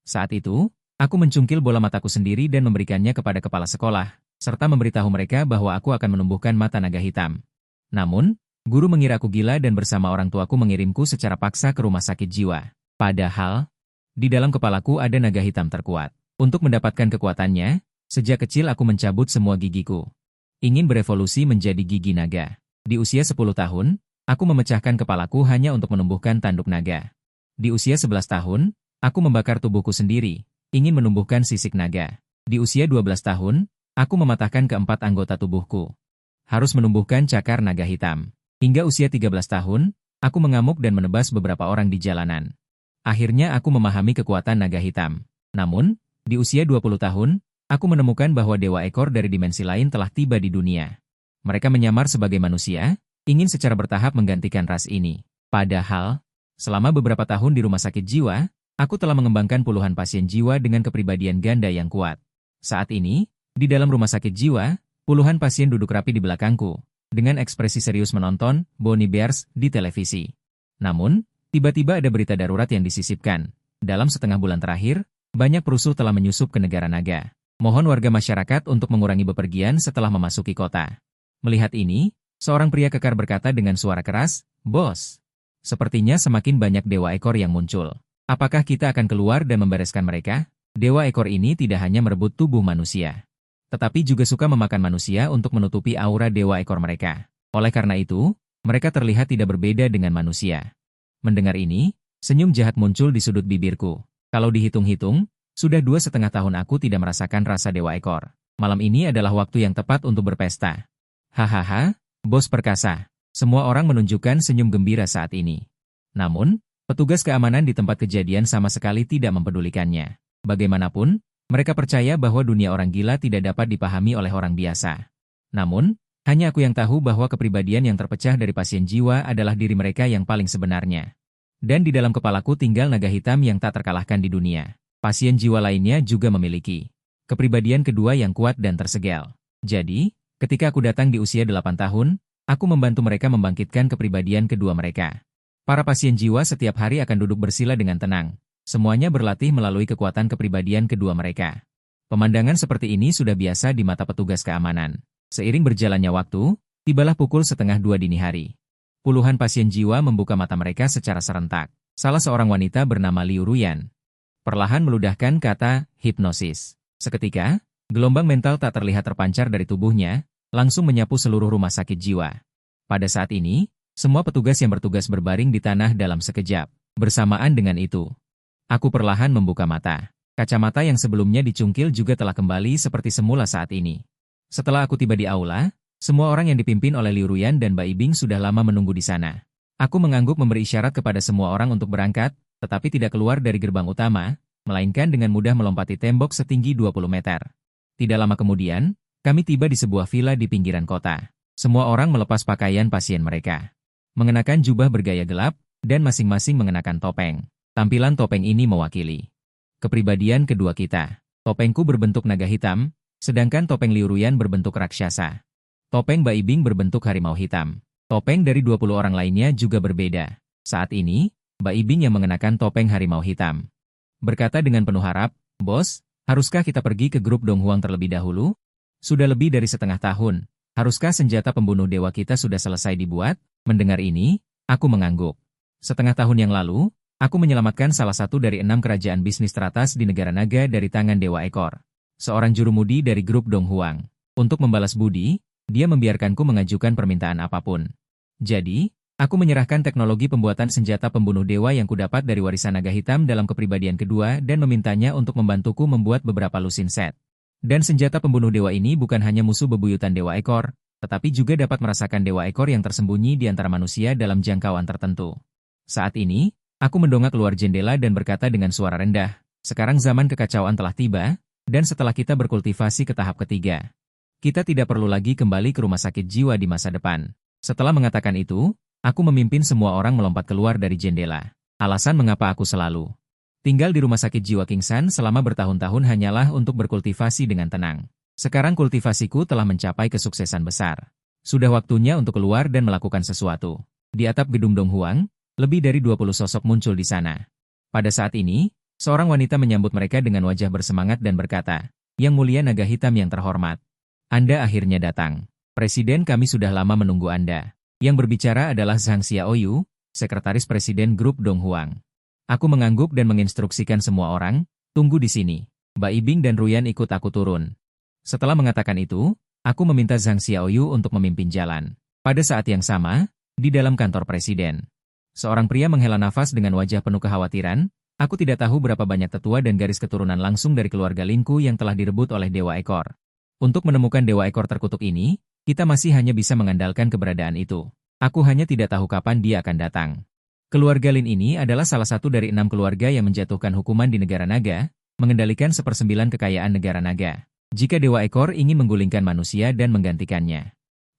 Saat itu, aku mencungkil bola mataku sendiri dan memberikannya kepada kepala sekolah, serta memberitahu mereka bahwa aku akan menumbuhkan mata naga hitam. Namun, guru mengira aku gila dan bersama orang tuaku mengirimku secara paksa ke rumah sakit jiwa. Padahal, di dalam kepalaku ada naga hitam terkuat. Untuk mendapatkan kekuatannya, sejak kecil aku mencabut semua gigiku. Ingin berevolusi menjadi gigi naga. Di usia 10 tahun, aku memecahkan kepalaku hanya untuk menumbuhkan tanduk naga. Di usia 11 tahun, aku membakar tubuhku sendiri, ingin menumbuhkan sisik naga. Di usia 12 tahun, aku mematahkan keempat anggota tubuhku. Harus menumbuhkan cakar naga hitam. Hingga usia 13 tahun, aku mengamuk dan menebas beberapa orang di jalanan. Akhirnya aku memahami kekuatan naga hitam. Namun, di usia 20 tahun, aku menemukan bahwa dewa ekor dari dimensi lain telah tiba di dunia. Mereka menyamar sebagai manusia, ingin secara bertahap menggantikan ras ini. Padahal, selama beberapa tahun di rumah sakit jiwa, aku telah mengembangkan puluhan pasien jiwa dengan kepribadian ganda yang kuat. Saat ini, di dalam rumah sakit jiwa, puluhan pasien duduk rapi di belakangku, dengan ekspresi serius menonton Bonnie Bears di televisi. Namun, tiba-tiba ada berita darurat yang disisipkan. Dalam setengah bulan terakhir, banyak perusuh telah menyusup ke negara naga. Mohon warga masyarakat untuk mengurangi bepergian setelah memasuki kota. Melihat ini, seorang pria kekar berkata dengan suara keras, "Bos, sepertinya semakin banyak dewa ekor yang muncul. Apakah kita akan keluar dan membereskan mereka?" Dewa ekor ini tidak hanya merebut tubuh manusia, tetapi juga suka memakan manusia untuk menutupi aura dewa ekor mereka. Oleh karena itu, mereka terlihat tidak berbeda dengan manusia. Mendengar ini, senyum jahat muncul di sudut bibirku. Kalau dihitung-hitung, sudah 2,5 tahun aku tidak merasakan rasa dewa ekor. Malam ini adalah waktu yang tepat untuk berpesta. Hahaha, bos perkasa. Semua orang menunjukkan senyum gembira saat ini. Namun, petugas keamanan di tempat kejadian sama sekali tidak mempedulikannya. Bagaimanapun, mereka percaya bahwa dunia orang gila tidak dapat dipahami oleh orang biasa. Namun, hanya aku yang tahu bahwa kepribadian yang terpecah dari pasien jiwa adalah diri mereka yang paling sebenarnya. Dan di dalam kepalaku tinggal naga hitam yang tak terkalahkan di dunia. Pasien jiwa lainnya juga memiliki kepribadian kedua yang kuat dan tersegel. Jadi, ketika aku datang di usia 8 tahun, aku membantu mereka membangkitkan kepribadian kedua mereka. Para pasien jiwa setiap hari akan duduk bersila dengan tenang. Semuanya berlatih melalui kekuatan kepribadian kedua mereka. Pemandangan seperti ini sudah biasa di mata petugas keamanan. Seiring berjalannya waktu, tibalah pukul 1:30 dini hari. Puluhan pasien jiwa membuka mata mereka secara serentak. Salah seorang wanita bernama Liu Ruyan perlahan meludahkan kata hipnosis. Seketika, gelombang mental tak terlihat terpancar dari tubuhnya, langsung menyapu seluruh rumah sakit jiwa. Pada saat ini, semua petugas yang bertugas berbaring di tanah dalam sekejap. Bersamaan dengan itu, aku perlahan membuka mata. Kacamata yang sebelumnya dicungkil juga telah kembali seperti semula saat ini. Setelah aku tiba di aula, semua orang yang dipimpin oleh Liu Ruyan dan Bai Bing sudah lama menunggu di sana. Aku mengangguk memberi isyarat kepada semua orang untuk berangkat, tetapi tidak keluar dari gerbang utama, melainkan dengan mudah melompati tembok setinggi 20 meter. Tidak lama kemudian, kami tiba di sebuah villa di pinggiran kota. Semua orang melepas pakaian pasien mereka. Mengenakan jubah bergaya gelap, dan masing-masing mengenakan topeng. Tampilan topeng ini mewakili kepribadian kedua kita. Topengku berbentuk naga hitam, sedangkan topeng Liu Ruyan berbentuk raksasa. Topeng Bai Bing berbentuk harimau hitam. Topeng dari 20 orang lainnya juga berbeda. Saat ini, Bai Bing yang mengenakan topeng harimau hitam berkata dengan penuh harap, "Bos, haruskah kita pergi ke grup Dong Huang terlebih dahulu? Sudah lebih dari setengah tahun. Haruskah senjata pembunuh dewa kita sudah selesai dibuat?" Mendengar ini, aku mengangguk. Setengah tahun yang lalu, aku menyelamatkan salah satu dari 6 kerajaan bisnis teratas di negara naga dari tangan dewa ekor. Seorang jurumudi dari grup Dong Huang. Untuk membalas budi, dia membiarkanku mengajukan permintaan apapun. Jadi, aku menyerahkan teknologi pembuatan senjata pembunuh dewa yang kudapat dari warisan naga hitam dalam kepribadian kedua dan memintanya untuk membantuku membuat beberapa lusin set. Dan senjata pembunuh dewa ini bukan hanya musuh bebuyutan dewa ekor, tetapi juga dapat merasakan dewa ekor yang tersembunyi di antara manusia dalam jangkauan tertentu. Saat ini, aku mendongak keluar jendela dan berkata dengan suara rendah, "Sekarang zaman kekacauan telah tiba, dan setelah kita berkultivasi ke tahap ketiga, kita tidak perlu lagi kembali ke rumah sakit jiwa di masa depan." Setelah mengatakan itu, aku memimpin semua orang melompat keluar dari jendela. Alasan mengapa aku selalu tinggal di rumah sakit jiwa Kingsan selama bertahun-tahun hanyalah untuk berkultivasi dengan tenang. Sekarang kultivasiku telah mencapai kesuksesan besar. Sudah waktunya untuk keluar dan melakukan sesuatu. Di atap gedung Dong Huang, lebih dari 20 sosok muncul di sana. Pada saat ini, Seorang wanita menyambut mereka dengan wajah bersemangat dan berkata, "Yang mulia naga hitam yang terhormat. Anda akhirnya datang. Presiden, kami sudah lama menunggu Anda." Yang berbicara adalah Zhang Xiaoyu, sekretaris Presiden Grup Donghuang. Aku mengangguk dan menginstruksikan semua orang, "Tunggu di sini. Bai Bing dan Ruyan ikut aku turun." Setelah mengatakan itu, aku meminta Zhang Xiaoyu untuk memimpin jalan. Pada saat yang sama, di dalam kantor presiden, seorang pria menghela nafas dengan wajah penuh kekhawatiran. Aku tidak tahu berapa banyak tetua dan garis keturunan langsung dari keluarga Linku yang telah direbut oleh Dewa Ekor. Untuk menemukan Dewa Ekor terkutuk ini, kita masih hanya bisa mengandalkan keberadaan itu. Aku hanya tidak tahu kapan dia akan datang. Keluarga Lin ini adalah salah satu dari 6 keluarga yang menjatuhkan hukuman di negara naga, mengendalikan 1/9 kekayaan negara naga. Jika Dewa Ekor ingin menggulingkan manusia dan menggantikannya,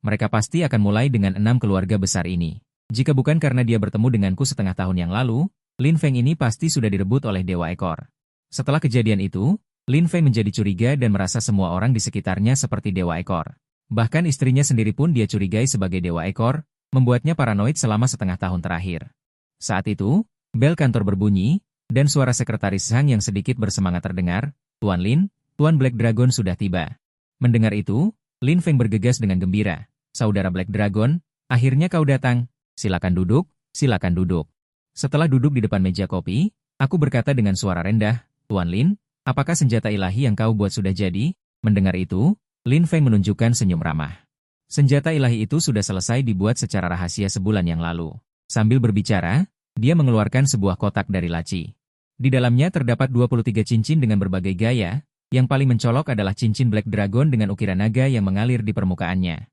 mereka pasti akan mulai dengan 6 keluarga besar ini. Jika bukan karena dia bertemu denganku setengah tahun yang lalu, Lin Feng ini pasti sudah direbut oleh Dewa Ekor. Setelah kejadian itu, Lin Feng menjadi curiga dan merasa semua orang di sekitarnya seperti Dewa Ekor. Bahkan istrinya sendiri pun dia curigai sebagai Dewa Ekor, membuatnya paranoid selama setengah tahun terakhir. Saat itu, bel kantor berbunyi, dan suara sekretaris Zhang yang sedikit bersemangat terdengar, "Tuan Lin, Tuan Black Dragon sudah tiba." Mendengar itu, Lin Feng bergegas dengan gembira. "Saudara Black Dragon, akhirnya kau datang. Silakan duduk, silakan duduk." Setelah duduk di depan meja kopi, aku berkata dengan suara rendah, "Tuan Lin, apakah senjata ilahi yang kau buat sudah jadi?" Mendengar itu, Lin Feng menunjukkan senyum ramah. Senjata ilahi itu sudah selesai dibuat secara rahasia sebulan yang lalu. Sambil berbicara, dia mengeluarkan sebuah kotak dari laci. Di dalamnya terdapat 23 cincin dengan berbagai gaya, yang paling mencolok adalah cincin Black Dragon dengan ukiran naga yang mengalir di permukaannya.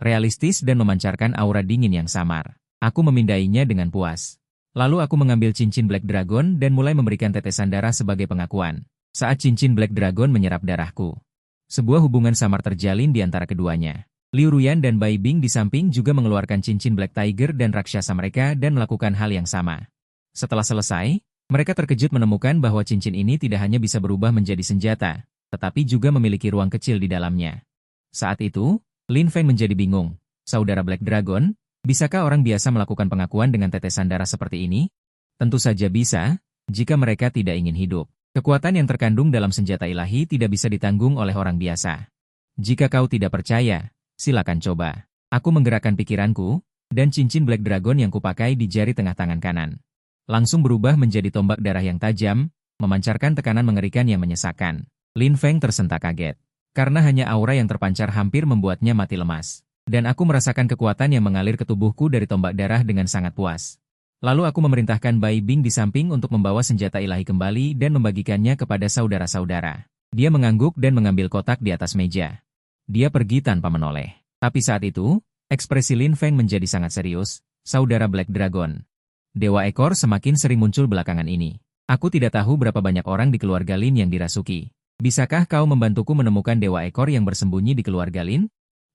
Realistis dan memancarkan aura dingin yang samar. Aku memindainya dengan puas. Lalu aku mengambil cincin Black Dragon dan mulai memberikan tetesan darah sebagai pengakuan. Saat cincin Black Dragon menyerap darahku, sebuah hubungan samar terjalin di antara keduanya. Liu Ruyan dan Bai Bing di samping juga mengeluarkan cincin Black Tiger dan raksasa mereka dan melakukan hal yang sama. Setelah selesai, mereka terkejut menemukan bahwa cincin ini tidak hanya bisa berubah menjadi senjata, tetapi juga memiliki ruang kecil di dalamnya. Saat itu, Lin Feng menjadi bingung. "Saudara Black Dragon, bisakah orang biasa melakukan pengakuan dengan tetesan darah seperti ini?" Tentu saja bisa, jika mereka tidak ingin hidup. Kekuatan yang terkandung dalam senjata ilahi tidak bisa ditanggung oleh orang biasa. Jika kau tidak percaya, silakan coba. Aku menggerakkan pikiranku, dan cincin Black Dragon yang kupakai di jari tengah tangan kanan langsung berubah menjadi tombak darah yang tajam, memancarkan tekanan mengerikan yang menyesakkan. Lin Feng tersentak kaget, karena hanya aura yang terpancar hampir membuatnya mati lemas. Dan aku merasakan kekuatan yang mengalir ke tubuhku dari tombak darah dengan sangat puas. Lalu aku memerintahkan Bai Bing di samping untuk membawa senjata ilahi kembali dan membagikannya kepada saudara-saudara. Dia mengangguk dan mengambil kotak di atas meja. Dia pergi tanpa menoleh. Tapi saat itu, ekspresi Lin Feng menjadi sangat serius. "Saudara Black Dragon, Dewa Ekor semakin sering muncul belakangan ini. Aku tidak tahu berapa banyak orang di keluarga Lin yang dirasuki. Bisakah kau membantuku menemukan Dewa Ekor yang bersembunyi di keluarga Lin?"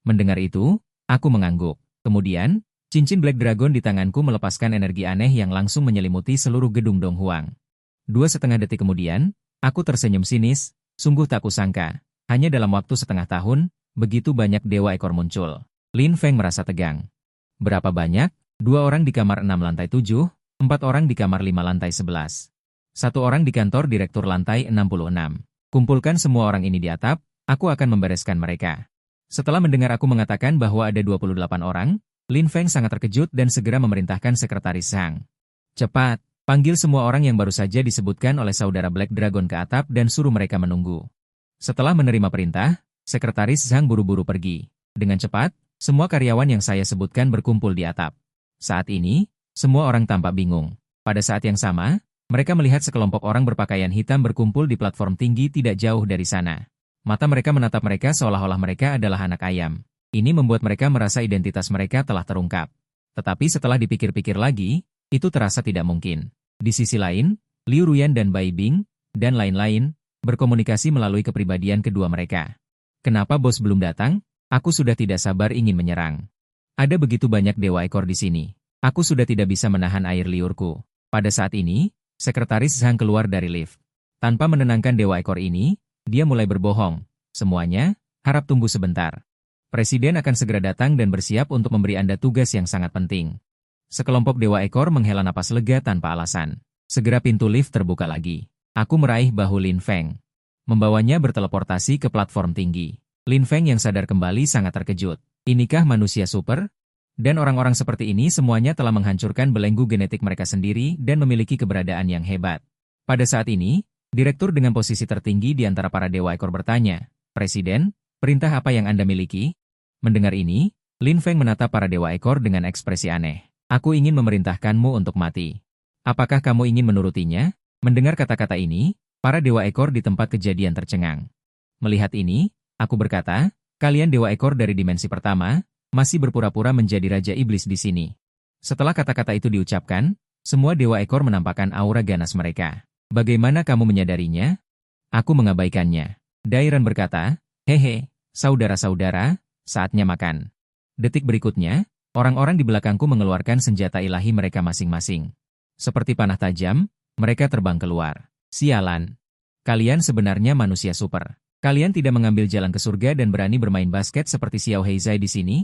Mendengar itu, aku mengangguk. Kemudian, cincin Black Dragon di tanganku melepaskan energi aneh yang langsung menyelimuti seluruh gedung Donghuang. 2,5 detik kemudian, aku tersenyum sinis. Sungguh tak kusangka, hanya dalam waktu setengah tahun, begitu banyak Dewa Ekor muncul. Lin Feng merasa tegang. Berapa banyak? 2 orang di kamar 6 lantai 7, 4 orang di kamar 5 lantai 11. 1 orang di kantor direktur lantai 66. Kumpulkan semua orang ini di atap, aku akan membereskan mereka. Setelah mendengar aku mengatakan bahwa ada 28 orang, Lin Feng sangat terkejut dan segera memerintahkan sekretaris Zhang. "Cepat, panggil semua orang yang baru saja disebutkan oleh saudara Black Dragon ke atap dan suruh mereka menunggu." Setelah menerima perintah, sekretaris Zhang buru-buru pergi. Dengan cepat, semua karyawan yang saya sebutkan berkumpul di atap. Saat ini, semua orang tampak bingung. Pada saat yang sama, mereka melihat sekelompok orang berpakaian hitam berkumpul di platform tinggi tidak jauh dari sana. Mata mereka menatap mereka seolah-olah mereka adalah anak ayam. Ini membuat mereka merasa identitas mereka telah terungkap. Tetapi setelah dipikir-pikir lagi, itu terasa tidak mungkin. Di sisi lain, Liu Ruyan dan Bai Bing, dan lain-lain, berkomunikasi melalui kepribadian kedua mereka. "Kenapa bos belum datang? Aku sudah tidak sabar ingin menyerang. Ada begitu banyak Dewa Ekor di sini. Aku sudah tidak bisa menahan air liurku." Pada saat ini, sekretaris Zhang keluar dari lift. Tanpa menenangkan Dewa Ekor ini, dia mulai berbohong. "Semuanya, harap tunggu sebentar. Presiden akan segera datang dan bersiap untuk memberi Anda tugas yang sangat penting." Sekelompok Dewa Ekor menghela napas lega tanpa alasan. Segera pintu lift terbuka lagi. Aku meraih bahu Lin Feng. Membawanya berteleportasi ke platform tinggi. Lin Feng yang sadar kembali sangat terkejut. Inikah manusia super? Dan orang-orang seperti ini semuanya telah menghancurkan belenggu genetik mereka sendiri dan memiliki keberadaan yang hebat. Pada saat ini, direktur dengan posisi tertinggi di antara para dewa ekor bertanya, "Presiden, perintah apa yang Anda miliki?" Mendengar ini, Lin Feng menatap para dewa ekor dengan ekspresi aneh. "Aku ingin memerintahkanmu untuk mati. Apakah kamu ingin menurutinya?" Mendengar kata-kata ini, para dewa ekor di tempat kejadian tercengang. Melihat ini, aku berkata, "Kalian dewa ekor dari dimensi pertama, masih berpura-pura menjadi Raja Iblis di sini." Setelah kata-kata itu diucapkan, semua dewa ekor menampakkan aura ganas mereka. "Bagaimana kamu menyadarinya?" "Aku mengabaikannya." Dairan berkata, "Hehe, saudara-saudara, saatnya makan." Detik berikutnya, orang-orang di belakangku mengeluarkan senjata ilahi mereka masing-masing. Seperti panah tajam, mereka terbang keluar. "Sialan. Kalian sebenarnya manusia super. Kalian tidak mengambil jalan ke surga dan berani bermain basket seperti Xiao Heizai di sini?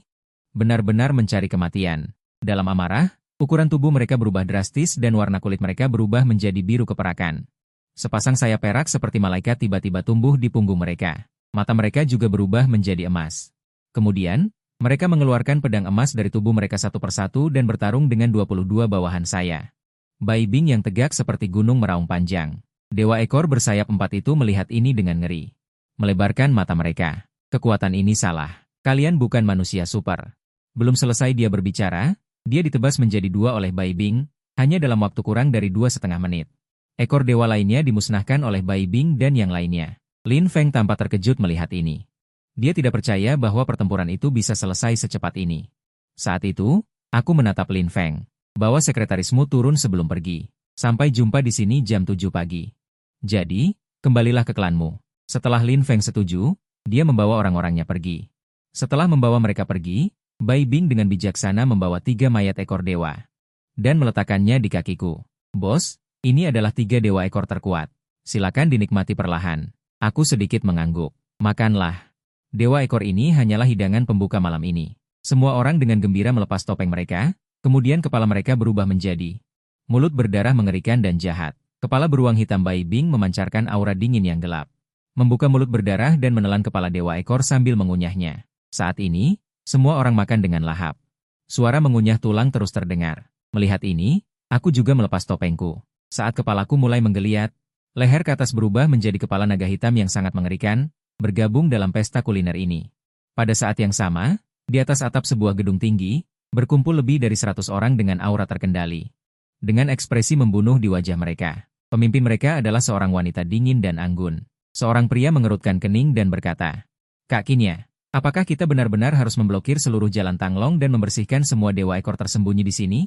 Benar-benar mencari kematian." Dalam amarah, ukuran tubuh mereka berubah drastis dan warna kulit mereka berubah menjadi biru keperakan. Sepasang sayap perak seperti malaikat tiba-tiba tumbuh di punggung mereka. Mata mereka juga berubah menjadi emas. Kemudian, mereka mengeluarkan pedang emas dari tubuh mereka satu persatu dan bertarung dengan 22 bawahan saya. Bai Bing yang tegak seperti gunung meraung panjang. Dewa ekor bersayap 4 itu melihat ini dengan ngeri. Melebarkan mata mereka. "Kekuatan ini salah. Kalian bukan manusia super." Belum selesai dia berbicara, dia ditebas menjadi 2 oleh Bai Bing, hanya dalam waktu kurang dari 2,5 menit. Ekor dewa lainnya dimusnahkan oleh Bai Bing dan yang lainnya. Lin Feng tampak terkejut melihat ini. Dia tidak percaya bahwa pertempuran itu bisa selesai secepat ini. Saat itu, aku menatap Lin Feng. "Bawa sekretarismu turun sebelum pergi. Sampai jumpa di sini jam 7 pagi. Jadi, kembalilah ke klanmu." Setelah Lin Feng setuju, dia membawa orang-orangnya pergi. Setelah membawa mereka pergi, Bai Bing dengan bijaksana membawa 3 mayat ekor dewa dan meletakkannya di kakiku. "Bos, ini adalah 3 dewa ekor terkuat. Silakan dinikmati perlahan." Aku sedikit mengangguk. "Makanlah." Dewa ekor ini hanyalah hidangan pembuka malam ini. Semua orang dengan gembira melepas topeng mereka, kemudian kepala mereka berubah menjadi mulut berdarah mengerikan dan jahat. Kepala beruang hitam Bai Bing memancarkan aura dingin yang gelap. Membuka mulut berdarah dan menelan kepala dewa ekor sambil mengunyahnya. Saat ini, semua orang makan dengan lahap. Suara mengunyah tulang terus terdengar. Melihat ini, aku juga melepas topengku. Saat kepalaku mulai menggeliat, leher ke atas berubah menjadi kepala naga hitam yang sangat mengerikan, bergabung dalam pesta kuliner ini. Pada saat yang sama, di atas atap sebuah gedung tinggi, berkumpul lebih dari 100 orang dengan aura terkendali. Dengan ekspresi membunuh di wajah mereka. Pemimpin mereka adalah seorang wanita dingin dan anggun. Seorang pria mengerutkan kening dan berkata, "Kak Qinya, apakah kita benar-benar harus memblokir seluruh jalan Tanglong dan membersihkan semua dewa ekor tersembunyi di sini?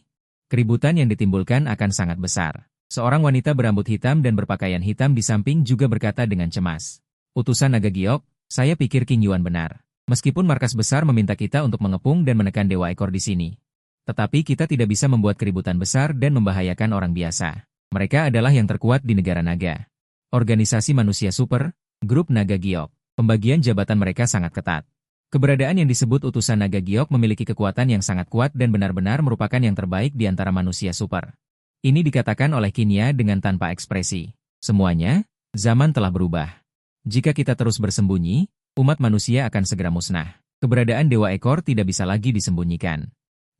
Keributan yang ditimbulkan akan sangat besar." Seorang wanita berambut hitam dan berpakaian hitam di samping juga berkata dengan cemas, "Utusan Naga Giok, saya pikir King Yuan benar. Meskipun markas besar meminta kita untuk mengepung dan menekan dewa ekor di sini. Tetapi kita tidak bisa membuat keributan besar dan membahayakan orang biasa. Mereka adalah yang terkuat di negara naga. Organisasi manusia super, grup Naga Giok. Pembagian jabatan mereka sangat ketat. Keberadaan yang disebut utusan Naga Giok memiliki kekuatan yang sangat kuat dan benar-benar merupakan yang terbaik di antara manusia super." Ini dikatakan oleh Qinya dengan tanpa ekspresi. "Semuanya, zaman telah berubah. Jika kita terus bersembunyi, umat manusia akan segera musnah. Keberadaan dewa ekor tidak bisa lagi disembunyikan.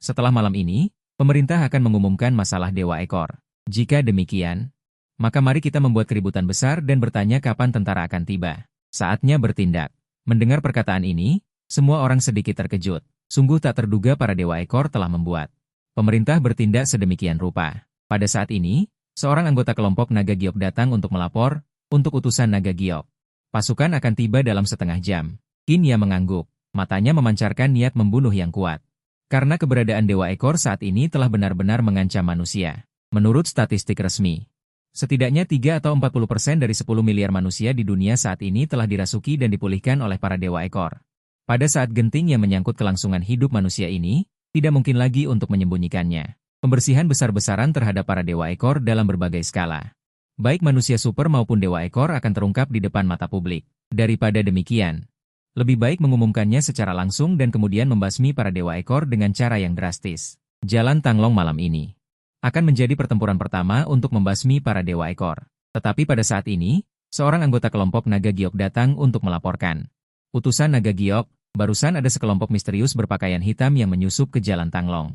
Setelah malam ini, pemerintah akan mengumumkan masalah dewa ekor. Jika demikian, maka mari kita membuat keributan besar dan bertanya kapan tentara akan tiba. Saatnya bertindak." Mendengar perkataan ini, semua orang sedikit terkejut. Sungguh tak terduga para dewa ekor telah membuat pemerintah bertindak sedemikian rupa. Pada saat ini, seorang anggota kelompok Naga Giok datang untuk melapor, untuk utusan Naga Giok. Pasukan akan tiba dalam setengah jam. Qinya mengangguk, matanya memancarkan niat membunuh yang kuat. Karena keberadaan dewa ekor saat ini telah benar-benar mengancam manusia. Menurut statistik resmi, setidaknya 3 atau 40% dari 10 miliar manusia di dunia saat ini telah dirasuki dan dipulihkan oleh para dewa ekor. Pada saat genting yang menyangkut kelangsungan hidup manusia ini, tidak mungkin lagi untuk menyembunyikannya. Pembersihan besar-besaran terhadap para dewa ekor dalam berbagai skala. Baik manusia super maupun dewa ekor akan terungkap di depan mata publik. Daripada demikian, lebih baik mengumumkannya secara langsung dan kemudian membasmi para dewa ekor dengan cara yang drastis. Jalan Tanglong malam ini akan menjadi pertempuran pertama untuk membasmi para dewa ekor. Tetapi pada saat ini, seorang anggota kelompok naga giok datang untuk melaporkan. Utusan naga giok, barusan ada sekelompok misterius berpakaian hitam yang menyusup ke Jalan Tanglong.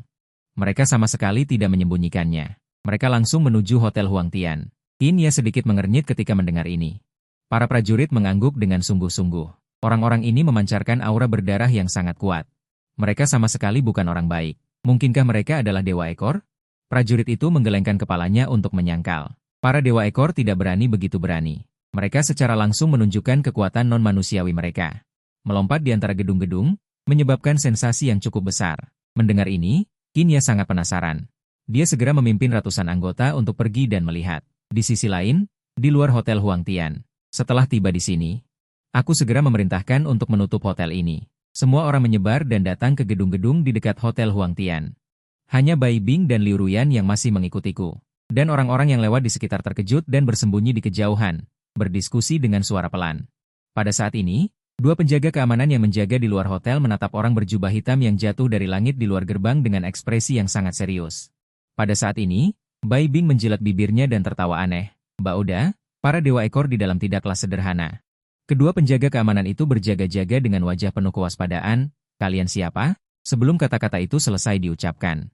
Mereka sama sekali tidak menyembunyikannya. Mereka langsung menuju Hotel Huang Tian. Qin Ye sedikit mengernyit ketika mendengar ini. Para prajurit mengangguk dengan sungguh-sungguh. Orang-orang ini memancarkan aura berdarah yang sangat kuat. Mereka sama sekali bukan orang baik. Mungkinkah mereka adalah dewa ekor? Prajurit itu menggelengkan kepalanya untuk menyangkal. Para dewa ekor tidak berani begitu berani. Mereka secara langsung menunjukkan kekuatan non-manusiawi mereka. Melompat di antara gedung-gedung, menyebabkan sensasi yang cukup besar. Mendengar ini, Qin Ye sangat penasaran. Dia segera memimpin ratusan anggota untuk pergi dan melihat. Di sisi lain, di luar Hotel Huang Tian. Setelah tiba di sini, aku segera memerintahkan untuk menutup hotel ini. Semua orang menyebar dan datang ke gedung-gedung di dekat Hotel Huang Tian. Hanya Bai Bing dan Liu Ruyan yang masih mengikutiku. Dan orang-orang yang lewat di sekitar terkejut dan bersembunyi di kejauhan, berdiskusi dengan suara pelan. Pada saat ini, dua penjaga keamanan yang menjaga di luar hotel menatap orang berjubah hitam yang jatuh dari langit di luar gerbang dengan ekspresi yang sangat serius. Pada saat ini, Bai Bing menjilat bibirnya dan tertawa aneh. Mbak Oda, para dewa ekor di dalam tidaklah sederhana. Kedua penjaga keamanan itu berjaga-jaga dengan wajah penuh kewaspadaan. Kalian siapa? Sebelum kata-kata itu selesai diucapkan,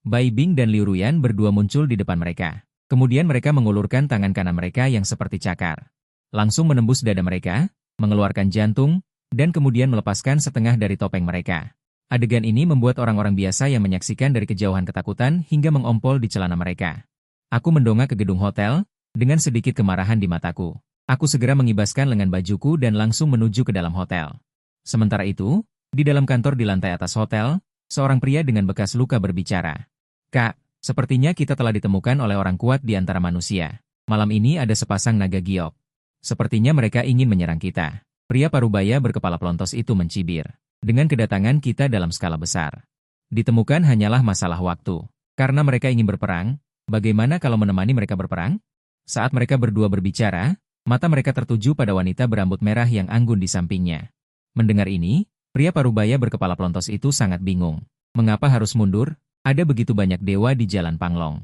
Bai Bing dan Liu Ruyan berdua muncul di depan mereka. Kemudian mereka mengulurkan tangan kanan mereka yang seperti cakar. Langsung menembus dada mereka, mengeluarkan jantung, dan kemudian melepaskan setengah dari topeng mereka. Adegan ini membuat orang-orang biasa yang menyaksikan dari kejauhan ketakutan hingga mengompol di celana mereka. Aku mendongak ke gedung hotel, dengan sedikit kemarahan di mataku. Aku segera mengibaskan lengan bajuku dan langsung menuju ke dalam hotel. Sementara itu, di dalam kantor di lantai atas hotel, seorang pria dengan bekas luka berbicara. Kak, sepertinya kita telah ditemukan oleh orang kuat di antara manusia. Malam ini ada sepasang naga giok. Sepertinya mereka ingin menyerang kita. Pria parubaya berkepala pelontos itu mencibir. Dengan kedatangan kita dalam skala besar. Ditemukan hanyalah masalah waktu. Karena mereka ingin berperang, bagaimana kalau menemani mereka berperang? Saat mereka berdua berbicara, mata mereka tertuju pada wanita berambut merah yang anggun di sampingnya. Mendengar ini, pria parubaya berkepala pelontos itu sangat bingung. Mengapa harus mundur? Ada begitu banyak dewa di Jalan Panglong.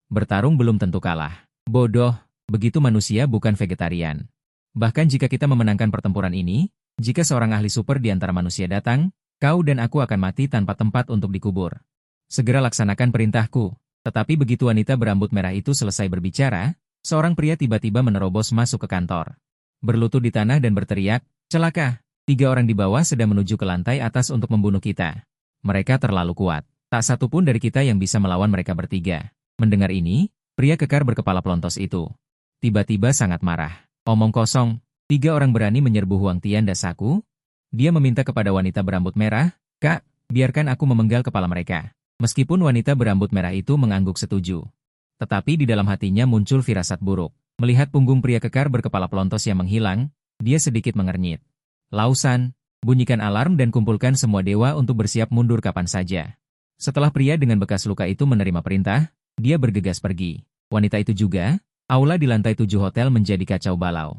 Bertarung belum tentu kalah. Bodoh, begitu manusia bukan vegetarian. Bahkan jika kita memenangkan pertempuran ini, jika seorang ahli super di antara manusia datang, kau dan aku akan mati tanpa tempat untuk dikubur. Segera laksanakan perintahku. Tetapi begitu wanita berambut merah itu selesai berbicara, seorang pria tiba-tiba menerobos masuk ke kantor. Berlutut di tanah dan berteriak, celaka, 3 orang di bawah sedang menuju ke lantai atas untuk membunuh kita. Mereka terlalu kuat. Tak satu pun dari kita yang bisa melawan mereka bertiga. Mendengar ini, pria kekar berkepala pelontos itu tiba-tiba sangat marah. Omong kosong, 3 orang berani menyerbu Huang Tian dasaku? Dia meminta kepada wanita berambut merah, Kak, biarkan aku memenggal kepala mereka. Meskipun wanita berambut merah itu mengangguk setuju. Tetapi di dalam hatinya muncul firasat buruk. Melihat punggung pria kekar berkepala pelontos yang menghilang, dia sedikit mengernyit. Lausan, bunyikan alarm dan kumpulkan semua dewa untuk bersiap mundur kapan saja. Setelah pria dengan bekas luka itu menerima perintah, dia bergegas pergi. Wanita itu juga, aula di lantai 7 hotel menjadi kacau balau.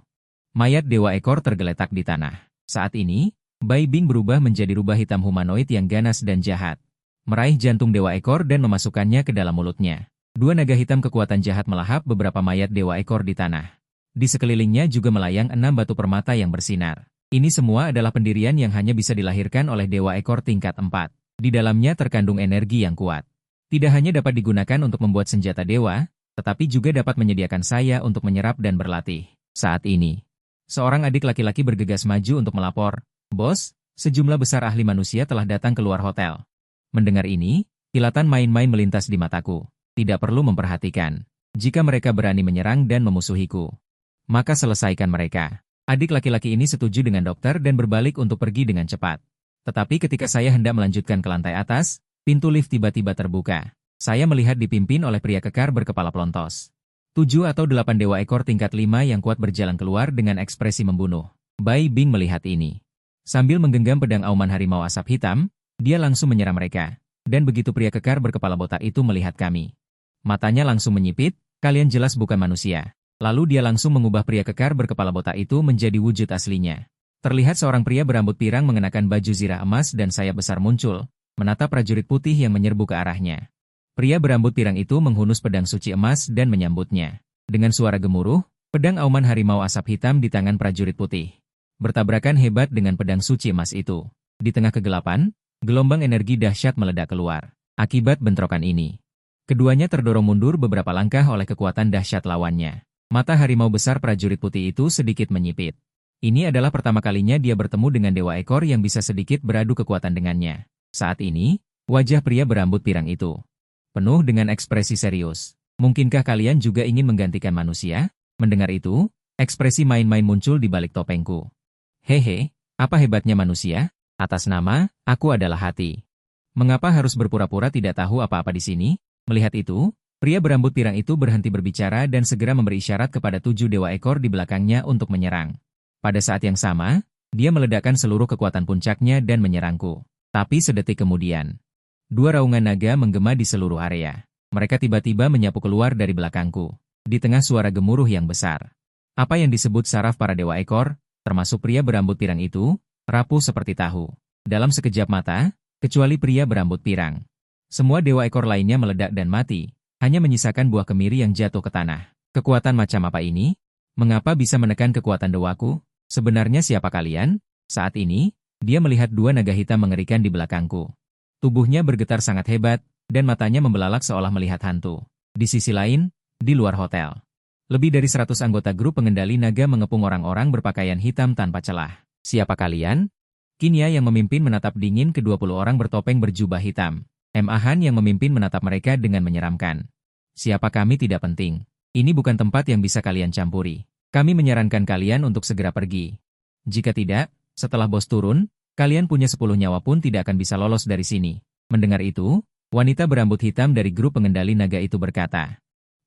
Mayat dewa ekor tergeletak di tanah. Saat ini, Bai Bing berubah menjadi rubah hitam humanoid yang ganas dan jahat. Meraih jantung dewa ekor dan memasukkannya ke dalam mulutnya. 2 naga hitam kekuatan jahat melahap beberapa mayat dewa ekor di tanah. Di sekelilingnya juga melayang 6 batu permata yang bersinar. Ini semua adalah pendirian yang hanya bisa dilahirkan oleh dewa ekor tingkat 4. Di dalamnya terkandung energi yang kuat. Tidak hanya dapat digunakan untuk membuat senjata dewa, tetapi juga dapat menyediakan saya untuk menyerap dan berlatih. Saat ini, seorang adik laki-laki bergegas maju untuk melapor, Bos, sejumlah besar ahli manusia telah datang keluar hotel. Mendengar ini, kilatan main-main melintas di mataku. Tidak perlu memperhatikan. Jika mereka berani menyerang dan memusuhiku, maka selesaikan mereka. Adik laki-laki ini setuju dengan dokter dan berbalik untuk pergi dengan cepat. Tetapi ketika saya hendak melanjutkan ke lantai atas, pintu lift tiba-tiba terbuka. Saya melihat dipimpin oleh pria kekar berkepala pelontos. 7 atau 8 dewa ekor tingkat 5 yang kuat berjalan keluar dengan ekspresi membunuh. Bai Bing melihat ini. Sambil menggenggam pedang auman harimau asap hitam, dia langsung menyerang mereka. Dan begitu pria kekar berkepala botak itu melihat kami, matanya langsung menyipit, kalian jelas bukan manusia. Lalu dia langsung mengubah pria kekar berkepala botak itu menjadi wujud aslinya. Terlihat seorang pria berambut pirang mengenakan baju zirah emas dan sayap besar muncul, menatap prajurit putih yang menyerbu ke arahnya. Pria berambut pirang itu menghunus pedang suci emas dan menyambutnya. Dengan suara gemuruh, Pedang auman harimau asap hitam di tangan prajurit putih. Bertabrakan hebat dengan pedang suci emas itu. Di tengah kegelapan, gelombang energi dahsyat meledak keluar. Akibat bentrokan ini, keduanya terdorong mundur beberapa langkah oleh kekuatan dahsyat lawannya. Mata harimau besar prajurit putih itu sedikit menyipit. Ini adalah pertama kalinya dia bertemu dengan dewa ekor yang bisa sedikit beradu kekuatan dengannya. Saat ini, wajah pria berambut pirang itu penuh dengan ekspresi serius. Mungkinkah kalian juga ingin menggantikan manusia? Mendengar itu, ekspresi main-main muncul di balik topengku. Hehe, apa hebatnya manusia? Atas nama, aku adalah hati. Mengapa harus berpura-pura tidak tahu apa-apa di sini? Melihat itu, pria berambut pirang itu berhenti berbicara dan segera memberi isyarat kepada 7 dewa ekor di belakangnya untuk menyerang. Pada saat yang sama, dia meledakkan seluruh kekuatan puncaknya dan menyerangku. Tapi sedetik kemudian, 2 raungan naga menggema di seluruh area. Mereka tiba-tiba menyapu keluar dari belakangku. Di tengah suara gemuruh yang besar. Apa yang disebut saraf para dewa ekor, termasuk pria berambut pirang itu, rapuh seperti tahu. Dalam sekejap mata, kecuali pria berambut pirang. Semua dewa ekor lainnya meledak dan mati, hanya menyisakan buah kemiri yang jatuh ke tanah. Kekuatan macam apa ini? Mengapa bisa menekan kekuatan dewaku? Sebenarnya siapa kalian? Saat ini, dia melihat 2 naga hitam mengerikan di belakangku. Tubuhnya bergetar sangat hebat, dan matanya membelalak seolah melihat hantu. Di sisi lain, di luar hotel, lebih dari 100 anggota grup pengendali naga mengepung orang-orang berpakaian hitam tanpa celah. Siapa kalian? Kinya yang memimpin menatap dingin ke-20 orang bertopeng berjubah hitam. Han yang memimpin menatap mereka dengan menyeramkan. Siapa kami tidak penting. Ini bukan tempat yang bisa kalian campuri. Kami menyarankan kalian untuk segera pergi. Jika tidak, setelah bos turun, kalian punya 10 nyawa pun tidak akan bisa lolos dari sini. Mendengar itu, wanita berambut hitam dari grup pengendali naga itu berkata,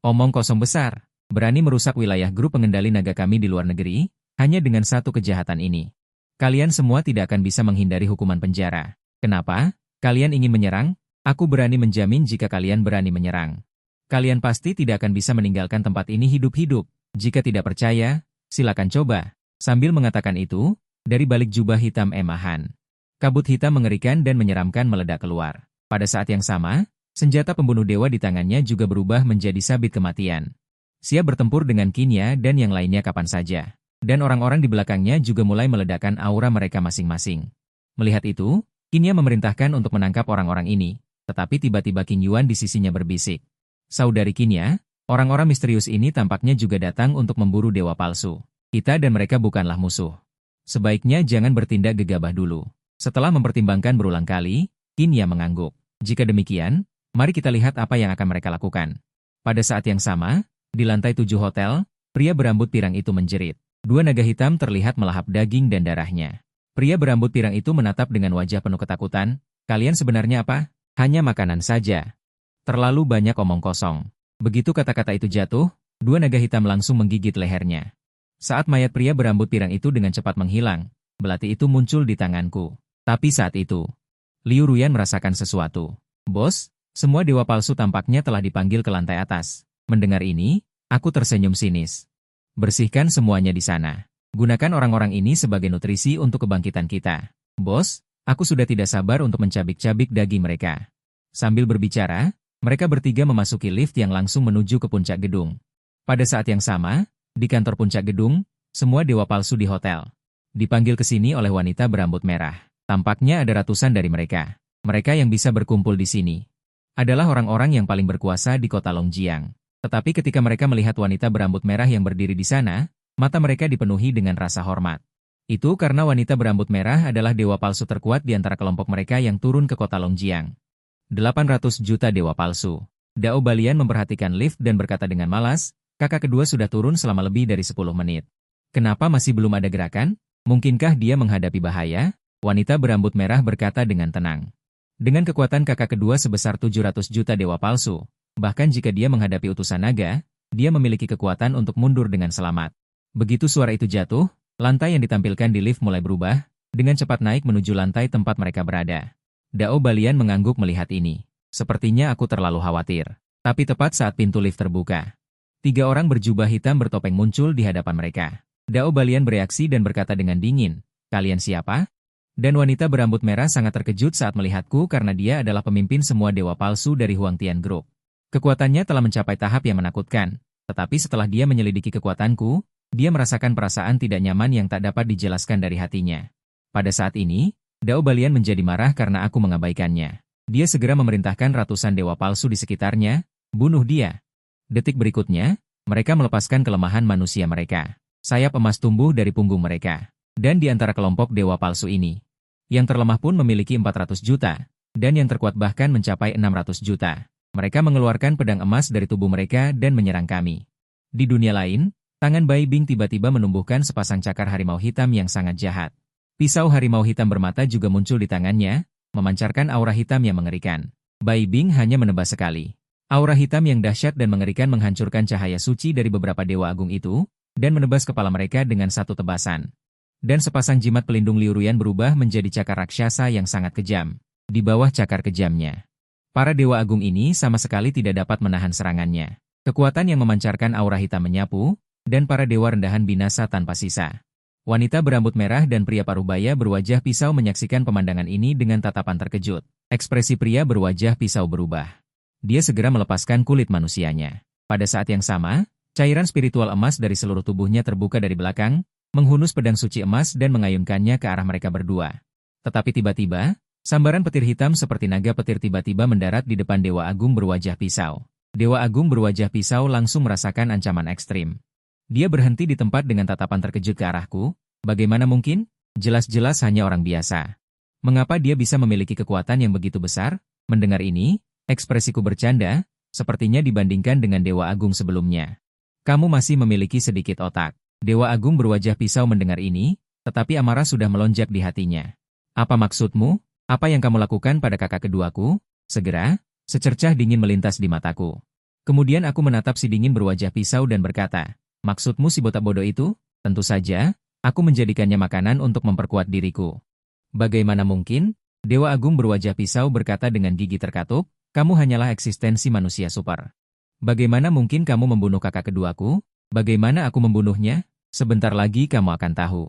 "Omong kosong besar, berani merusak wilayah grup pengendali naga kami di luar negeri, hanya dengan satu kejahatan ini. Kalian semua tidak akan bisa menghindari hukuman penjara. Kenapa? Kalian ingin menyerang? Aku berani menjamin jika kalian berani menyerang. Kalian pasti tidak akan bisa meninggalkan tempat ini hidup-hidup. Jika tidak percaya, silakan coba." Sambil mengatakan itu, dari balik jubah hitam Han, kabut hitam mengerikan dan menyeramkan meledak keluar. Pada saat yang sama, senjata pembunuh dewa di tangannya juga berubah menjadi sabit kematian. Siap bertempur dengan Kinya dan yang lainnya kapan saja. Dan orang-orang di belakangnya juga mulai meledakkan aura mereka masing-masing. Melihat itu, Kinya memerintahkan untuk menangkap orang-orang ini, tetapi tiba-tiba Qin Yuan di sisinya berbisik. "Saudari Kinya, orang-orang misterius ini tampaknya juga datang untuk memburu dewa palsu. Kita dan mereka bukanlah musuh. Sebaiknya jangan bertindak gegabah dulu." Setelah mempertimbangkan berulang kali, Kinya mengangguk. Jika demikian, mari kita lihat apa yang akan mereka lakukan. Pada saat yang sama, di lantai 7 hotel, pria berambut pirang itu menjerit. 2 naga hitam terlihat melahap daging dan darahnya. Pria berambut pirang itu menatap dengan wajah penuh ketakutan. "Kalian sebenarnya apa? Hanya makanan saja. Terlalu banyak omong kosong." Begitu kata-kata itu jatuh, 2 naga hitam langsung menggigit lehernya. Saat mayat pria berambut pirang itu dengan cepat menghilang, belati itu muncul di tanganku. Tapi saat itu, Liu Ruyan merasakan sesuatu. "Bos, semua dewa palsu tampaknya telah dipanggil ke lantai atas." Mendengar ini, aku tersenyum sinis. "Bersihkan semuanya di sana. Gunakan orang-orang ini sebagai nutrisi untuk kebangkitan kita. Bos, aku sudah tidak sabar untuk mencabik-cabik daging mereka." Sambil berbicara, mereka bertiga memasuki lift yang langsung menuju ke puncak gedung. Pada saat yang sama, di kantor puncak gedung, semua dewa palsu di hotel dipanggil ke sini oleh wanita berambut merah. Tampaknya ada ratusan dari mereka. Mereka yang bisa berkumpul di sini adalah orang-orang yang paling berkuasa di kota Longjiang. Tetapi ketika mereka melihat wanita berambut merah yang berdiri di sana, mata mereka dipenuhi dengan rasa hormat. Itu karena wanita berambut merah adalah dewa palsu terkuat di antara kelompok mereka yang turun ke kota Longjiang. 800 juta dewa palsu. Dao Balian memperhatikan lift dan berkata dengan malas, "Kakak kedua sudah turun selama lebih dari 10 menit. Kenapa masih belum ada gerakan? Mungkinkah dia menghadapi bahaya?" Wanita berambut merah berkata dengan tenang. Dengan kekuatan kakak kedua sebesar 700 juta dewa palsu, bahkan jika dia menghadapi utusan naga, dia memiliki kekuatan untuk mundur dengan selamat. Begitu suara itu jatuh, lantai yang ditampilkan di lift mulai berubah, dengan cepat naik menuju lantai tempat mereka berada. Dao Balian mengangguk melihat ini. "Sepertinya aku terlalu khawatir." Tapi tepat saat pintu lift terbuka, 3 orang berjubah hitam bertopeng muncul di hadapan mereka. Dao Balian bereaksi dan berkata dengan dingin, "Kalian siapa?" Dan wanita berambut merah sangat terkejut saat melihatku karena dia adalah pemimpin semua dewa palsu dari Huangtian Group. Kekuatannya telah mencapai tahap yang menakutkan, Tetapi setelah dia menyelidiki kekuatanku, dia merasakan perasaan tidak nyaman yang tak dapat dijelaskan dari hatinya. Pada saat ini, Dao Balian menjadi marah karena aku mengabaikannya. Dia segera memerintahkan ratusan dewa palsu di sekitarnya, bunuh dia. Detik berikutnya, mereka melepaskan kelemahan manusia mereka. Sayap emas tumbuh dari punggung mereka. Dan di antara kelompok dewa palsu ini, yang terlemah pun memiliki 400 juta, dan yang terkuat bahkan mencapai 600 juta. Mereka mengeluarkan pedang emas dari tubuh mereka dan menyerang kami. Di dunia lain, tangan Bai Bing tiba-tiba menumbuhkan sepasang cakar harimau hitam yang sangat jahat. Pisau harimau hitam bermata juga muncul di tangannya, memancarkan aura hitam yang mengerikan. Bai Bing hanya menebas sekali. Aura hitam yang dahsyat dan mengerikan menghancurkan cahaya suci dari beberapa dewa agung itu, dan menebas kepala mereka dengan satu tebasan. Dan sepasang jimat pelindung Liu Ruyan berubah menjadi cakar raksasa yang sangat kejam. Di bawah cakar kejamnya, para dewa agung ini sama sekali tidak dapat menahan serangannya. Kekuatan yang memancarkan aura hitam menyapu, dan para dewa rendahan binasa tanpa sisa. Wanita berambut merah dan pria parubaya berwajah pisau menyaksikan pemandangan ini dengan tatapan terkejut. Ekspresi pria berwajah pisau berubah. Dia segera melepaskan kulit manusianya. Pada saat yang sama, cairan spiritual emas dari seluruh tubuhnya terbuka dari belakang, menghunus pedang suci emas dan mengayunkannya ke arah mereka berdua. Tetapi tiba-tiba, sambaran petir hitam seperti naga petir tiba-tiba mendarat di depan Dewa Agung berwajah pisau. Dewa Agung berwajah pisau langsung merasakan ancaman ekstrim. Dia berhenti di tempat dengan tatapan terkejut ke arahku. Bagaimana mungkin? Jelas-jelas hanya orang biasa. Mengapa dia bisa memiliki kekuatan yang begitu besar? Mendengar ini, ekspresiku bercanda, sepertinya dibandingkan dengan Dewa Agung sebelumnya. Kamu masih memiliki sedikit otak. Dewa Agung berwajah pisau mendengar ini, tetapi amarah sudah melonjak di hatinya. Apa maksudmu? Apa yang kamu lakukan pada kakak keduaku? Segera, secercah dingin melintas di mataku. Kemudian aku menatap si dingin berwajah pisau dan berkata, maksudmu si botak bodoh itu? Tentu saja, aku menjadikannya makanan untuk memperkuat diriku. Bagaimana mungkin? Dewa Agung berwajah pisau berkata dengan gigi terkatup, kamu hanyalah eksistensi manusia super. Bagaimana mungkin kamu membunuh kakak keduaku? Bagaimana aku membunuhnya? Sebentar lagi kamu akan tahu.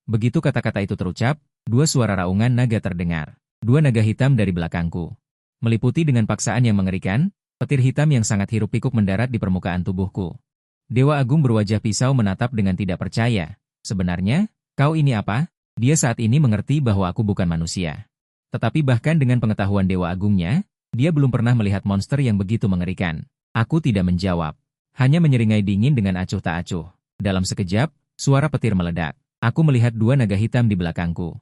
Begitu kata-kata itu terucap, dua suara raungan naga terdengar. Dua naga hitam dari belakangku. Meliputi dengan paksaan yang mengerikan, petir hitam yang sangat hiruk-pikuk mendarat di permukaan tubuhku. Dewa Agung berwajah pisau menatap dengan tidak percaya. Sebenarnya, kau ini apa? Dia saat ini mengerti bahwa aku bukan manusia. Tetapi bahkan dengan pengetahuan Dewa Agungnya, dia belum pernah melihat monster yang begitu mengerikan. Aku tidak menjawab. Hanya menyeringai dingin dengan acuh tak acuh. Dalam sekejap, suara petir meledak. Aku melihat dua naga hitam di belakangku.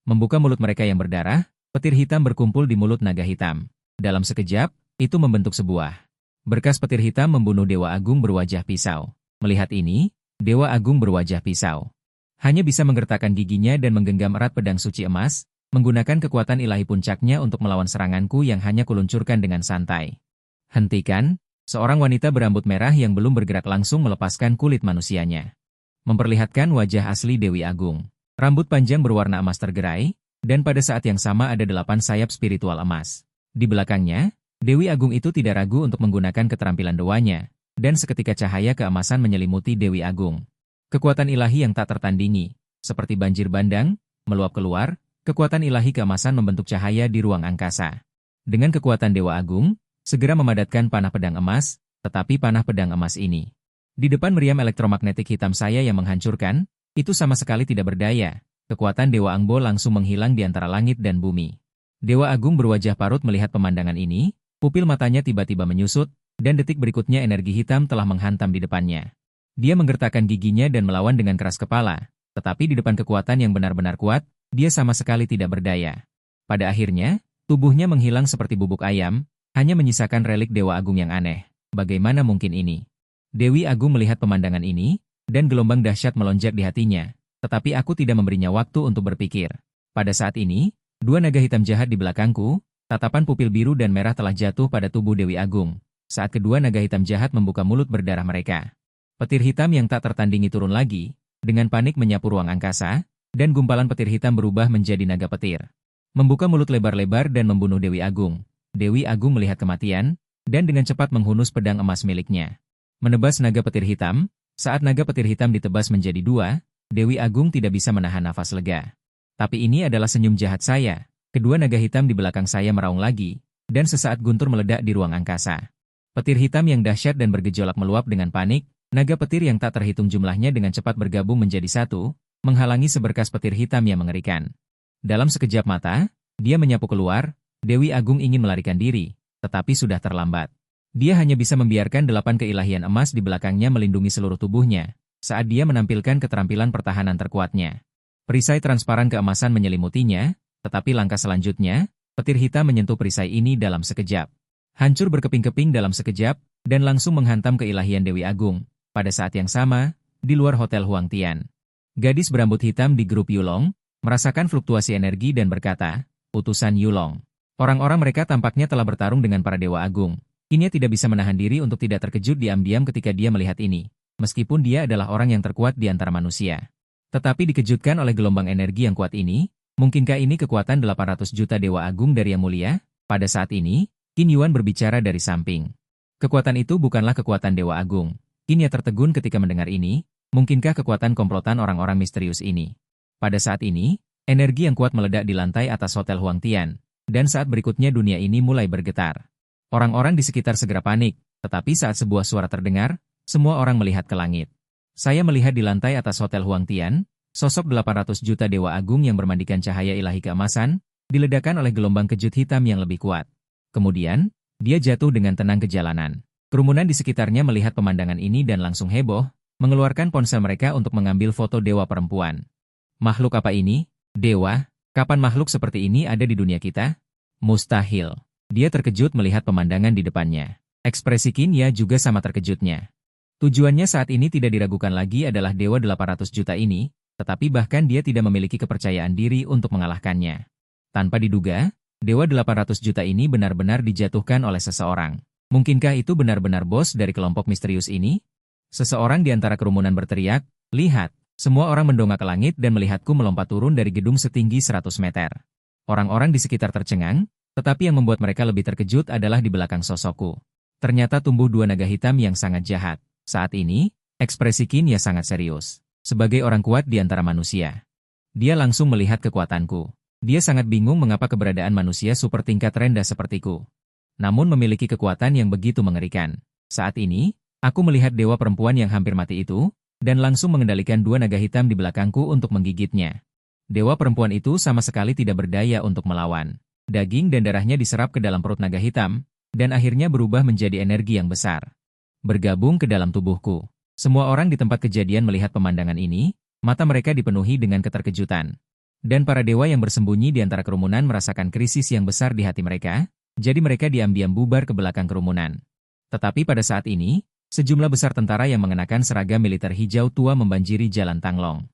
Membuka mulut mereka yang berdarah, petir hitam berkumpul di mulut naga hitam. Dalam sekejap, itu membentuk sebuah berkas petir hitam membunuh Dewa Agung berwajah pisau. Melihat ini, Dewa Agung berwajah pisau hanya bisa menggertakkan giginya dan menggenggam erat pedang suci emas, menggunakan kekuatan ilahi puncaknya untuk melawan seranganku yang hanya kuluncurkan dengan santai. Hentikan! Seorang wanita berambut merah yang belum bergerak langsung melepaskan kulit manusianya. Memperlihatkan wajah asli Dewi Agung. Rambut panjang berwarna emas tergerai, dan pada saat yang sama ada 8 sayap spiritual emas. Di belakangnya, Dewi Agung itu tidak ragu untuk menggunakan keterampilan doanya, dan seketika cahaya keemasan menyelimuti Dewi Agung. Kekuatan ilahi yang tak tertandingi, seperti banjir bandang, meluap keluar, kekuatan ilahi keemasan membentuk cahaya di ruang angkasa. Dengan kekuatan Dewa Agung, segera memadatkan panah pedang emas, tetapi panah pedang emas ini di depan meriam elektromagnetik hitam saya yang menghancurkan, itu sama sekali tidak berdaya. Kekuatan Dewa Angbo langsung menghilang di antara langit dan bumi. Dewa Agung berwajah parut melihat pemandangan ini, pupil matanya tiba-tiba menyusut, dan detik berikutnya energi hitam telah menghantam di depannya. Dia menggertakkan giginya dan melawan dengan keras kepala, tetapi di depan kekuatan yang benar-benar kuat, dia sama sekali tidak berdaya. Pada akhirnya, tubuhnya menghilang seperti bubuk ayam, hanya menyisakan relik Dewa Agung yang aneh. Bagaimana mungkin ini? Dewi Agung melihat pemandangan ini, dan gelombang dahsyat melonjak di hatinya. Tetapi aku tidak memberinya waktu untuk berpikir. Pada saat ini, dua naga hitam jahat di belakangku, tatapan pupil biru dan merah telah jatuh pada tubuh Dewi Agung. Saat kedua naga hitam jahat membuka mulut berdarah mereka. Petir hitam yang tak tertandingi turun lagi, dengan panik menyapu ruang angkasa, dan gumpalan petir hitam berubah menjadi naga petir. Membuka mulut lebar-lebar dan membunuh Dewi Agung. Dewi Agung melihat kematian, dan dengan cepat menghunus pedang emas miliknya. Menebas naga petir hitam, saat naga petir hitam ditebas menjadi dua, Dewi Agung tidak bisa menahan nafas lega. Tapi ini adalah senyum jahat saya. Kedua naga hitam di belakang saya meraung lagi, dan sesaat guntur meledak di ruang angkasa. Petir hitam yang dahsyat dan bergejolak meluap dengan panik, naga petir yang tak terhitung jumlahnya dengan cepat bergabung menjadi satu, menghalangi seberkas petir hitam yang mengerikan. Dalam sekejap mata, dia menyapu keluar, Dewi Agung ingin melarikan diri, tetapi sudah terlambat. Dia hanya bisa membiarkan 8 keilahian emas di belakangnya melindungi seluruh tubuhnya, saat dia menampilkan keterampilan pertahanan terkuatnya. Perisai transparan keemasan menyelimutinya, tetapi langkah selanjutnya, petir hitam menyentuh perisai ini dalam sekejap. Hancur berkeping-keping dalam sekejap, dan langsung menghantam keilahian Dewi Agung. Pada saat yang sama, di luar Hotel Huang Tian, gadis berambut hitam di grup Yulong, merasakan fluktuasi energi dan berkata, "Utusan Yulong." Orang-orang mereka tampaknya telah bertarung dengan para Dewa Agung. Kini tidak bisa menahan diri untuk tidak terkejut diam-diam ketika dia melihat ini, meskipun dia adalah orang yang terkuat di antara manusia. Tetapi dikejutkan oleh gelombang energi yang kuat ini, mungkinkah ini kekuatan 800 juta Dewa Agung dari Yang Mulia? Pada saat ini, Qin Yuan berbicara dari samping. Kekuatan itu bukanlah kekuatan Dewa Agung. Qin Ya tertegun ketika mendengar ini, mungkinkah kekuatan komplotan orang-orang misterius ini? Pada saat ini, energi yang kuat meledak di lantai atas Hotel Huang Tian, dan saat berikutnya dunia ini mulai bergetar. Orang-orang di sekitar segera panik, tetapi saat sebuah suara terdengar, semua orang melihat ke langit. Saya melihat di lantai atas Hotel Huang Tian, sosok 800 juta Dewa Agung yang bermandikan cahaya ilahi keemasan, diledakkan oleh gelombang kejut hitam yang lebih kuat. Kemudian, dia jatuh dengan tenang ke jalanan. Kerumunan di sekitarnya melihat pemandangan ini dan langsung heboh, mengeluarkan ponsel mereka untuk mengambil foto dewa perempuan. Makhluk apa ini? Dewa? Kapan makhluk seperti ini ada di dunia kita? Mustahil. Dia terkejut melihat pemandangan di depannya. Ekspresi Qin Ya juga sama terkejutnya. Tujuannya saat ini tidak diragukan lagi adalah Dewa 800 juta ini, tetapi bahkan dia tidak memiliki kepercayaan diri untuk mengalahkannya. Tanpa diduga, Dewa 800 juta ini benar-benar dijatuhkan oleh seseorang. Mungkinkah itu benar-benar bos dari kelompok misterius ini? Seseorang di antara kerumunan berteriak, "Lihat!" Semua orang mendongak ke langit dan melihatku melompat turun dari gedung setinggi 100 meter. Orang-orang di sekitar tercengang, tetapi yang membuat mereka lebih terkejut adalah di belakang sosokku. Ternyata tumbuh dua naga hitam yang sangat jahat. Saat ini, ekspresi Qin Ya sangat serius. Sebagai orang kuat di antara manusia, dia langsung melihat kekuatanku. Dia sangat bingung mengapa keberadaan manusia super tingkat rendah sepertiku, namun memiliki kekuatan yang begitu mengerikan. Saat ini, aku melihat dewa perempuan yang hampir mati itu, dan langsung mengendalikan dua naga hitam di belakangku untuk menggigitnya. Dewa perempuan itu sama sekali tidak berdaya untuk melawan. Daging dan darahnya diserap ke dalam perut naga hitam, dan akhirnya berubah menjadi energi yang besar. Bergabung ke dalam tubuhku. Semua orang di tempat kejadian melihat pemandangan ini, mata mereka dipenuhi dengan keterkejutan. Dan para dewa yang bersembunyi di antara kerumunan merasakan krisis yang besar di hati mereka, jadi mereka diam-diam bubar ke belakang kerumunan. Tetapi pada saat ini, sejumlah besar tentara yang mengenakan seragam militer hijau tua membanjiri jalan Tanglong,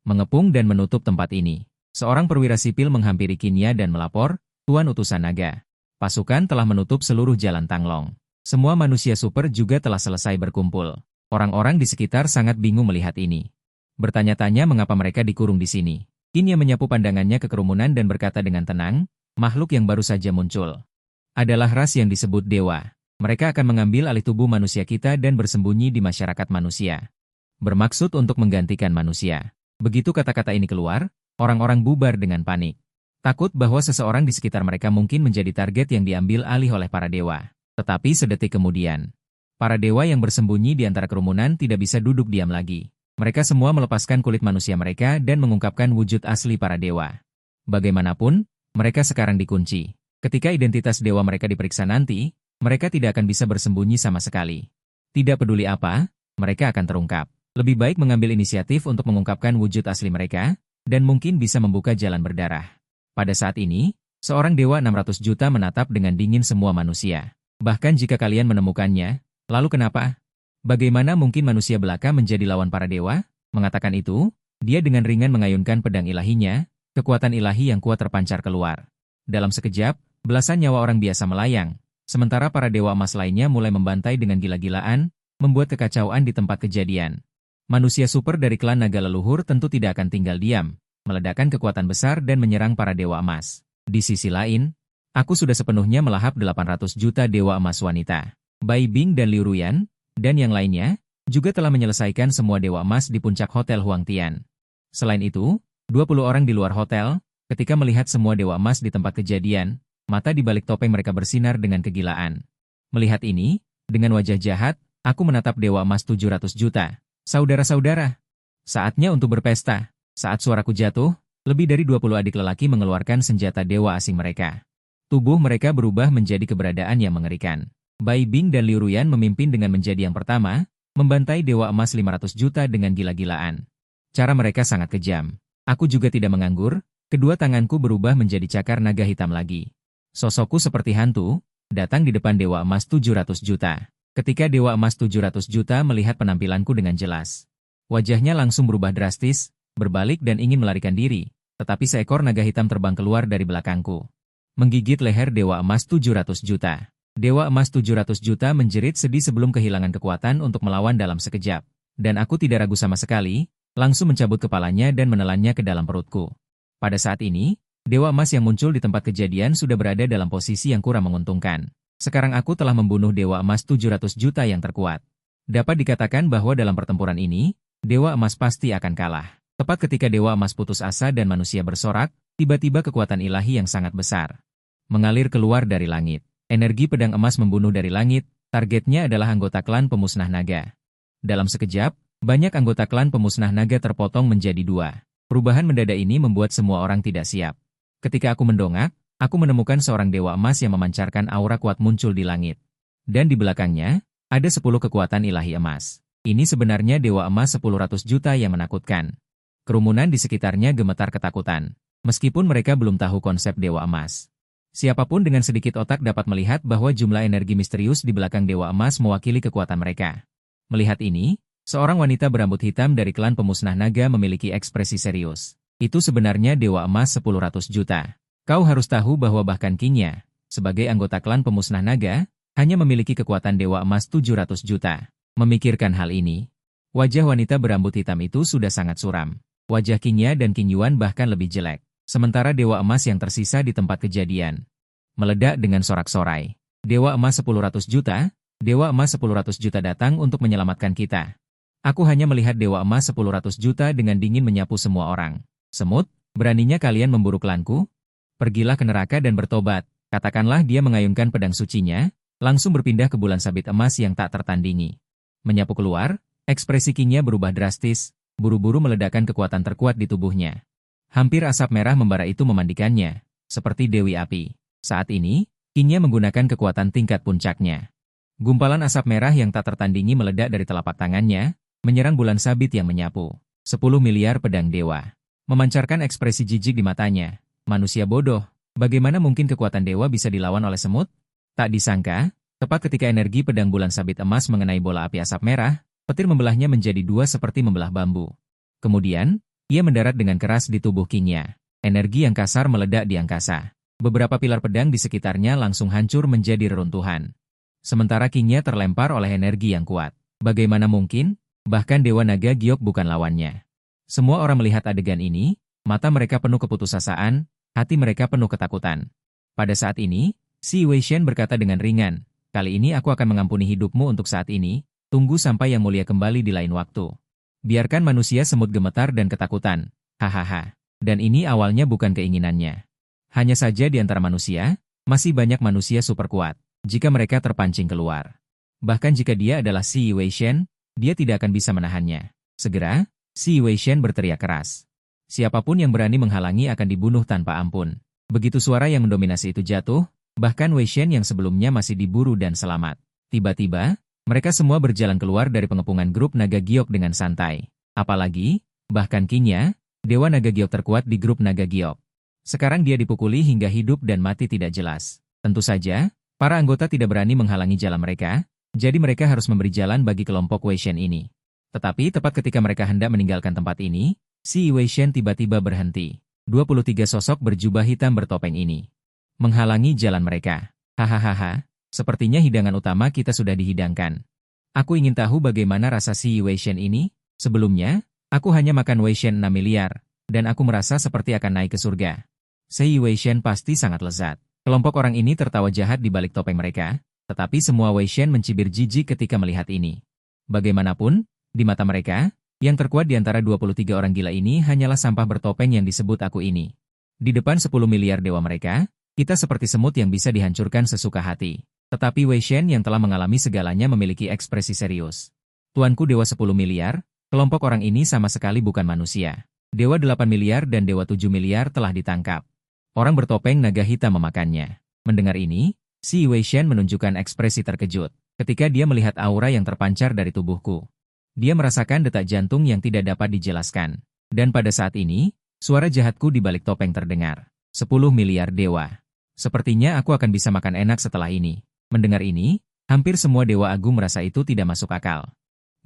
mengepung dan menutup tempat ini. Seorang perwira sipil menghampiri Qin Ya dan melapor, "Tuan Utusan Naga, pasukan telah menutup seluruh jalan Tanglong. Semua manusia super juga telah selesai berkumpul." Orang-orang di sekitar sangat bingung melihat ini. Bertanya-tanya mengapa mereka dikurung di sini. Qin Ya menyapu pandangannya ke kerumunan dan berkata dengan tenang, "Makhluk yang baru saja muncul adalah ras yang disebut dewa. Mereka akan mengambil alih tubuh manusia kita dan bersembunyi di masyarakat manusia. Bermaksud untuk menggantikan manusia." Begitu kata-kata ini keluar, orang-orang bubar dengan panik. Takut bahwa seseorang di sekitar mereka mungkin menjadi target yang diambil alih oleh para dewa. Tetapi sedetik kemudian, para dewa yang bersembunyi di antara kerumunan tidak bisa duduk diam lagi. Mereka semua melepaskan kulit manusia mereka dan mengungkapkan wujud asli para dewa. Bagaimanapun, mereka sekarang dikunci. Ketika identitas dewa mereka diperiksa nanti, mereka tidak akan bisa bersembunyi sama sekali. Tidak peduli apa, mereka akan terungkap. Lebih baik mengambil inisiatif untuk mengungkapkan wujud asli mereka, dan mungkin bisa membuka jalan berdarah. Pada saat ini, seorang dewa 600 juta menatap dengan dingin semua manusia. Bahkan jika kalian menemukannya, lalu kenapa? Bagaimana mungkin manusia belaka menjadi lawan para dewa? Mengatakan itu, dia dengan ringan mengayunkan pedang ilahinya, kekuatan ilahi yang kuat terpancar keluar. Dalam sekejap, belasan nyawa orang biasa melayang, sementara para dewa emas lainnya mulai membantai dengan gila-gilaan, membuat kekacauan di tempat kejadian. Manusia super dari klan naga leluhur tentu tidak akan tinggal diam, meledakkan kekuatan besar dan menyerang para dewa emas. Di sisi lain, aku sudah sepenuhnya melahap 800 juta dewa emas wanita. Bai Bing dan Liu Ruyan, dan yang lainnya, juga telah menyelesaikan semua dewa emas di puncak Hotel Huang Tian. Selain itu, 20 orang di luar hotel, ketika melihat semua dewa emas di tempat kejadian, mata di balik topeng mereka bersinar dengan kegilaan. Melihat ini, Dengan wajah jahat, aku menatap Dewa Emas 700 juta. Saudara-saudara, saatnya untuk berpesta. Saat suaraku jatuh, lebih dari 20 adik lelaki mengeluarkan senjata dewa asing mereka. Tubuh mereka berubah menjadi keberadaan yang mengerikan. Bai Bing dan Liu Ruyan memimpin dengan menjadi yang pertama, membantai Dewa Emas 500 juta dengan gila-gilaan. Cara mereka sangat kejam. Aku juga tidak menganggur, kedua tanganku berubah menjadi cakar naga hitam lagi. Sosokku seperti hantu, datang di depan Dewa Emas 700 juta. Ketika Dewa Emas 700 juta melihat penampilanku dengan jelas, wajahnya langsung berubah drastis, berbalik dan ingin melarikan diri, tetapi seekor naga hitam terbang keluar dari belakangku, menggigit leher Dewa Emas 700 juta. Dewa Emas 700 juta menjerit sedih sebelum kehilangan kekuatan untuk melawan dalam sekejap. Dan aku tidak ragu sama sekali, langsung mencabut kepalanya dan menelannya ke dalam perutku. Pada saat ini, Dewa Emas yang muncul di tempat kejadian sudah berada dalam posisi yang kurang menguntungkan. Sekarang aku telah membunuh Dewa Emas 700 juta yang terkuat. Dapat dikatakan bahwa dalam pertempuran ini, Dewa Emas pasti akan kalah. Tepat ketika Dewa Emas putus asa dan manusia bersorak, tiba-tiba kekuatan ilahi yang sangat besar mengalir keluar dari langit. Energi pedang emas membunuh dari langit, targetnya adalah anggota klan pemusnah naga. Dalam sekejap, banyak anggota klan pemusnah naga terpotong menjadi dua. Perubahan mendadak ini membuat semua orang tidak siap. Ketika aku mendongak, aku menemukan seorang dewa emas yang memancarkan aura kuat muncul di langit. Dan di belakangnya, ada 10 kekuatan ilahi emas. Ini sebenarnya dewa emas 100 juta yang menakutkan. Kerumunan di sekitarnya gemetar ketakutan. Meskipun mereka belum tahu konsep dewa emas. Siapapun dengan sedikit otak dapat melihat bahwa jumlah energi misterius di belakang Dewa Emas mewakili kekuatan mereka. Melihat ini, seorang wanita berambut hitam dari klan pemusnah naga memiliki ekspresi serius. Itu sebenarnya Dewa Emas 100 juta. Kau harus tahu bahwa bahkan King-nya, sebagai anggota klan pemusnah naga, hanya memiliki kekuatan Dewa Emas 700 juta. Memikirkan hal ini, wajah wanita berambut hitam itu sudah sangat suram. Wajah King-nya dan King Yuan bahkan lebih jelek. Sementara Dewa Emas yang tersisa di tempat kejadian meledak dengan sorak-sorai. Dewa Emas 100 juta, Dewa Emas 100 juta datang untuk menyelamatkan kita. Aku hanya melihat Dewa Emas 100 juta dengan dingin menyapu semua orang. Semut, beraninya kalian memburu klanku? Pergilah ke neraka dan bertobat. Katakanlah dia mengayunkan pedang sucinya, langsung berpindah ke bulan sabit emas yang tak tertandingi. Menyapu keluar, ekspresi King-nya berubah drastis, buru-buru meledakkan kekuatan terkuat di tubuhnya. Hampir asap merah membara itu memandikannya, seperti Dewi Api. Saat ini, King-nya menggunakan kekuatan tingkat puncaknya. Gumpalan asap merah yang tak tertandingi meledak dari telapak tangannya, menyerang bulan sabit yang menyapu. 10 miliar pedang dewa. Memancarkan ekspresi jijik di matanya. Manusia bodoh, bagaimana mungkin kekuatan dewa bisa dilawan oleh semut? Tak disangka, tepat ketika energi pedang bulan sabit emas mengenai bola api asap merah, petir membelahnya menjadi dua seperti membelah bambu. Kemudian, ia mendarat dengan keras di tubuh King-nya. Energi yang kasar meledak di angkasa. Beberapa pilar pedang di sekitarnya langsung hancur menjadi reruntuhan. Sementara King-nya terlempar oleh energi yang kuat. Bagaimana mungkin? Bahkan Dewa Naga Giok bukan lawannya. Semua orang melihat adegan ini, mata mereka penuh keputusasaan, hati mereka penuh ketakutan. Pada saat ini, Si Weishen berkata dengan ringan, kali ini aku akan mengampuni hidupmu untuk saat ini, tunggu sampai yang mulia kembali di lain waktu. Biarkan manusia semut gemetar dan ketakutan. Hahaha. Dan ini awalnya bukan keinginannya. Hanya saja di antara manusia, masih banyak manusia super kuat. Jika mereka terpancing keluar. Bahkan jika dia adalah Si Weishen, dia tidak akan bisa menahannya. Segera, Si Weishen berteriak keras. Siapapun yang berani menghalangi akan dibunuh tanpa ampun. Begitu suara yang mendominasi itu jatuh, bahkan Weishen yang sebelumnya masih diburu dan selamat. Tiba-tiba, mereka semua berjalan keluar dari pengepungan grup Naga Giok dengan santai. Apalagi, bahkan King-nya, Dewa Naga Giok terkuat di grup Naga Giok. Sekarang dia dipukuli hingga hidup dan mati tidak jelas. Tentu saja, para anggota tidak berani menghalangi jalan mereka, jadi mereka harus memberi jalan bagi kelompok Weishen ini. Tetapi tepat ketika mereka hendak meninggalkan tempat ini, Si Weishen tiba-tiba berhenti. 23 sosok berjubah hitam bertopeng ini menghalangi jalan mereka. Hahaha. Sepertinya hidangan utama kita sudah dihidangkan. Aku ingin tahu bagaimana rasa Si Weishen ini. Sebelumnya, aku hanya makan Weishen 6 miliar, dan aku merasa seperti akan naik ke surga. Si Weishen pasti sangat lezat. Kelompok orang ini tertawa jahat di balik topeng mereka, tetapi semua Weishen mencibir jijik ketika melihat ini. Bagaimanapun, di mata mereka, yang terkuat di antara 23 orang gila ini hanyalah sampah bertopeng yang disebut aku ini. Di depan 10 miliar dewa mereka, kita seperti semut yang bisa dihancurkan sesuka hati. Tetapi Wei Shen yang telah mengalami segalanya memiliki ekspresi serius. Tuanku Dewa 10 miliar, kelompok orang ini sama sekali bukan manusia. Dewa 8 miliar dan Dewa 7 miliar telah ditangkap. Orang bertopeng naga hitam memakannya. Mendengar ini, si Wei Shen menunjukkan ekspresi terkejut ketika dia melihat aura yang terpancar dari tubuhku. Dia merasakan detak jantung yang tidak dapat dijelaskan. Dan pada saat ini, suara jahatku di balik topeng terdengar. 10 miliar dewa. Sepertinya aku akan bisa makan enak setelah ini. Mendengar ini, hampir semua dewa agung merasa itu tidak masuk akal.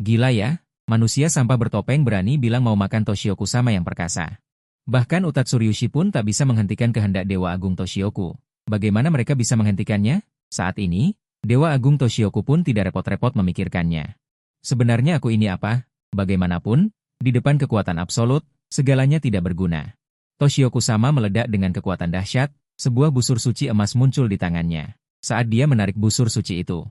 Gila ya, manusia sampah bertopeng berani bilang mau makan Toshioku sama yang perkasa. Bahkan Utatsuryushi pun tak bisa menghentikan kehendak dewa agung Toshioku. Bagaimana mereka bisa menghentikannya? Saat ini, dewa agung Toshioku pun tidak repot-repot memikirkannya. Sebenarnya aku ini apa? Bagaimanapun, di depan kekuatan absolut, segalanya tidak berguna. Toshioku sama meledak dengan kekuatan dahsyat, sebuah busur suci emas muncul di tangannya. Saat dia menarik busur suci itu,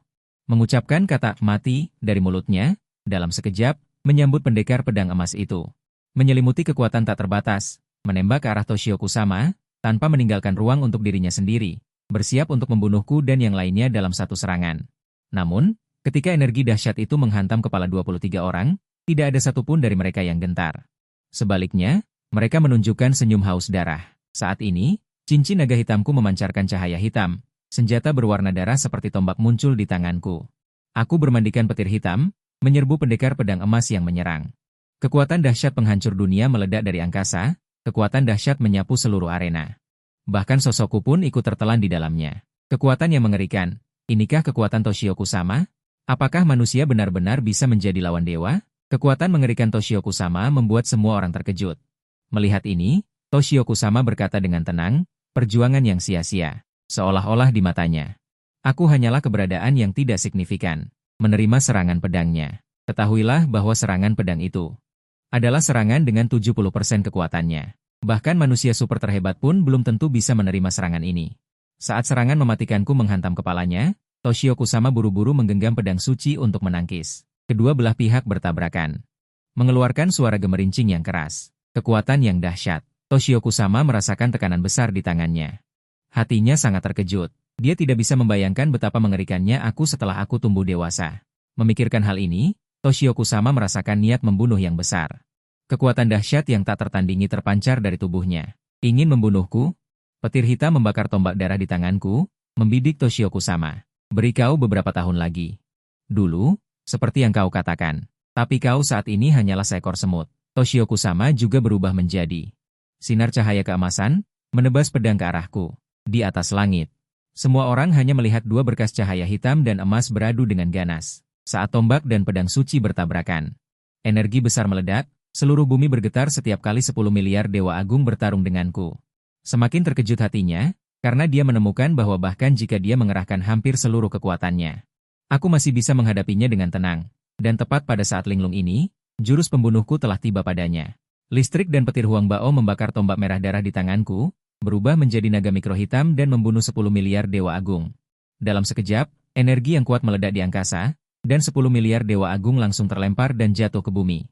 mengucapkan kata mati dari mulutnya, dalam sekejap, menyambut pendekar pedang emas itu. Menyelimuti kekuatan tak terbatas, menembak ke arah Toshioku sama, tanpa meninggalkan ruang untuk dirinya sendiri, bersiap untuk membunuhku dan yang lainnya dalam satu serangan. Namun, ketika energi dahsyat itu menghantam kepala 23 orang, tidak ada satupun dari mereka yang gentar. Sebaliknya, mereka menunjukkan senyum haus darah. Saat ini, cincin naga hitamku memancarkan cahaya hitam. Senjata berwarna darah seperti tombak muncul di tanganku. Aku bermandikan petir hitam, menyerbu pendekar pedang emas yang menyerang. Kekuatan dahsyat penghancur dunia meledak dari angkasa, kekuatan dahsyat menyapu seluruh arena. Bahkan sosokku pun ikut tertelan di dalamnya. Kekuatan yang mengerikan. Inikah kekuatan Toshioku sama? Apakah manusia benar-benar bisa menjadi lawan dewa? Kekuatan mengerikan Toshioku sama membuat semua orang terkejut. Melihat ini, Toshioku sama berkata dengan tenang, perjuangan yang sia-sia. Seolah-olah di matanya, aku hanyalah keberadaan yang tidak signifikan. Menerima serangan pedangnya. Ketahuilah bahwa serangan pedang itu adalah serangan dengan 70% kekuatannya. Bahkan manusia super terhebat pun belum tentu bisa menerima serangan ini. Saat serangan mematikanku menghantam kepalanya, Toshioku sama buru-buru menggenggam pedang suci untuk menangkis. Kedua belah pihak bertabrakan. Mengeluarkan suara gemerincing yang keras. Kekuatan yang dahsyat. Toshioku sama merasakan tekanan besar di tangannya. Hatinya sangat terkejut. Dia tidak bisa membayangkan betapa mengerikannya aku setelah aku tumbuh dewasa. Memikirkan hal ini, Toshioku sama merasakan niat membunuh yang besar. Kekuatan dahsyat yang tak tertandingi terpancar dari tubuhnya. Ingin membunuhku? Petir hitam membakar tombak darah di tanganku, membidik Toshioku sama. Beri kau beberapa tahun lagi. Dulu, seperti yang kau katakan. Tapi kau saat ini hanyalah seekor semut. Toshioku sama juga berubah menjadi sinar cahaya keemasan, menebas pedang ke arahku. Di atas langit, semua orang hanya melihat dua berkas cahaya hitam dan emas beradu dengan ganas. Saat tombak dan pedang suci bertabrakan, energi besar meledak, seluruh bumi bergetar setiap kali 10 miliar dewa agung bertarung denganku. Semakin terkejut hatinya, karena dia menemukan bahwa bahkan jika dia mengerahkan hampir seluruh kekuatannya, aku masih bisa menghadapinya dengan tenang. Dan tepat pada saat linglung ini, jurus pembunuhku telah tiba padanya. Listrik dan petir Huang Bao membakar tombak merah darah di tanganku, berubah menjadi naga mikro hitam dan membunuh 10 miliar dewa agung. Dalam sekejap, energi yang kuat meledak di angkasa, dan 10 miliar dewa agung langsung terlempar dan jatuh ke bumi.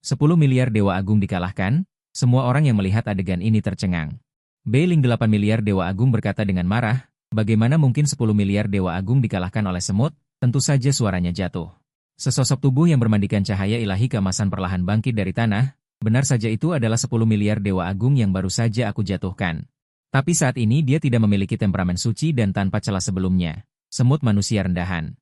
10 miliar dewa agung dikalahkan, semua orang yang melihat adegan ini tercengang. Beiling 8 miliar dewa agung berkata dengan marah, bagaimana mungkin 10 miliar dewa agung dikalahkan oleh semut? Tentu saja suaranya jatuh. Sesosok tubuh yang bermandikan cahaya ilahi keemasan perlahan bangkit dari tanah, benar saja itu adalah 10 miliar dewa agung yang baru saja aku jatuhkan. Tapi saat ini dia tidak memiliki temperamen suci dan tanpa celah sebelumnya. Semut manusia rendahan.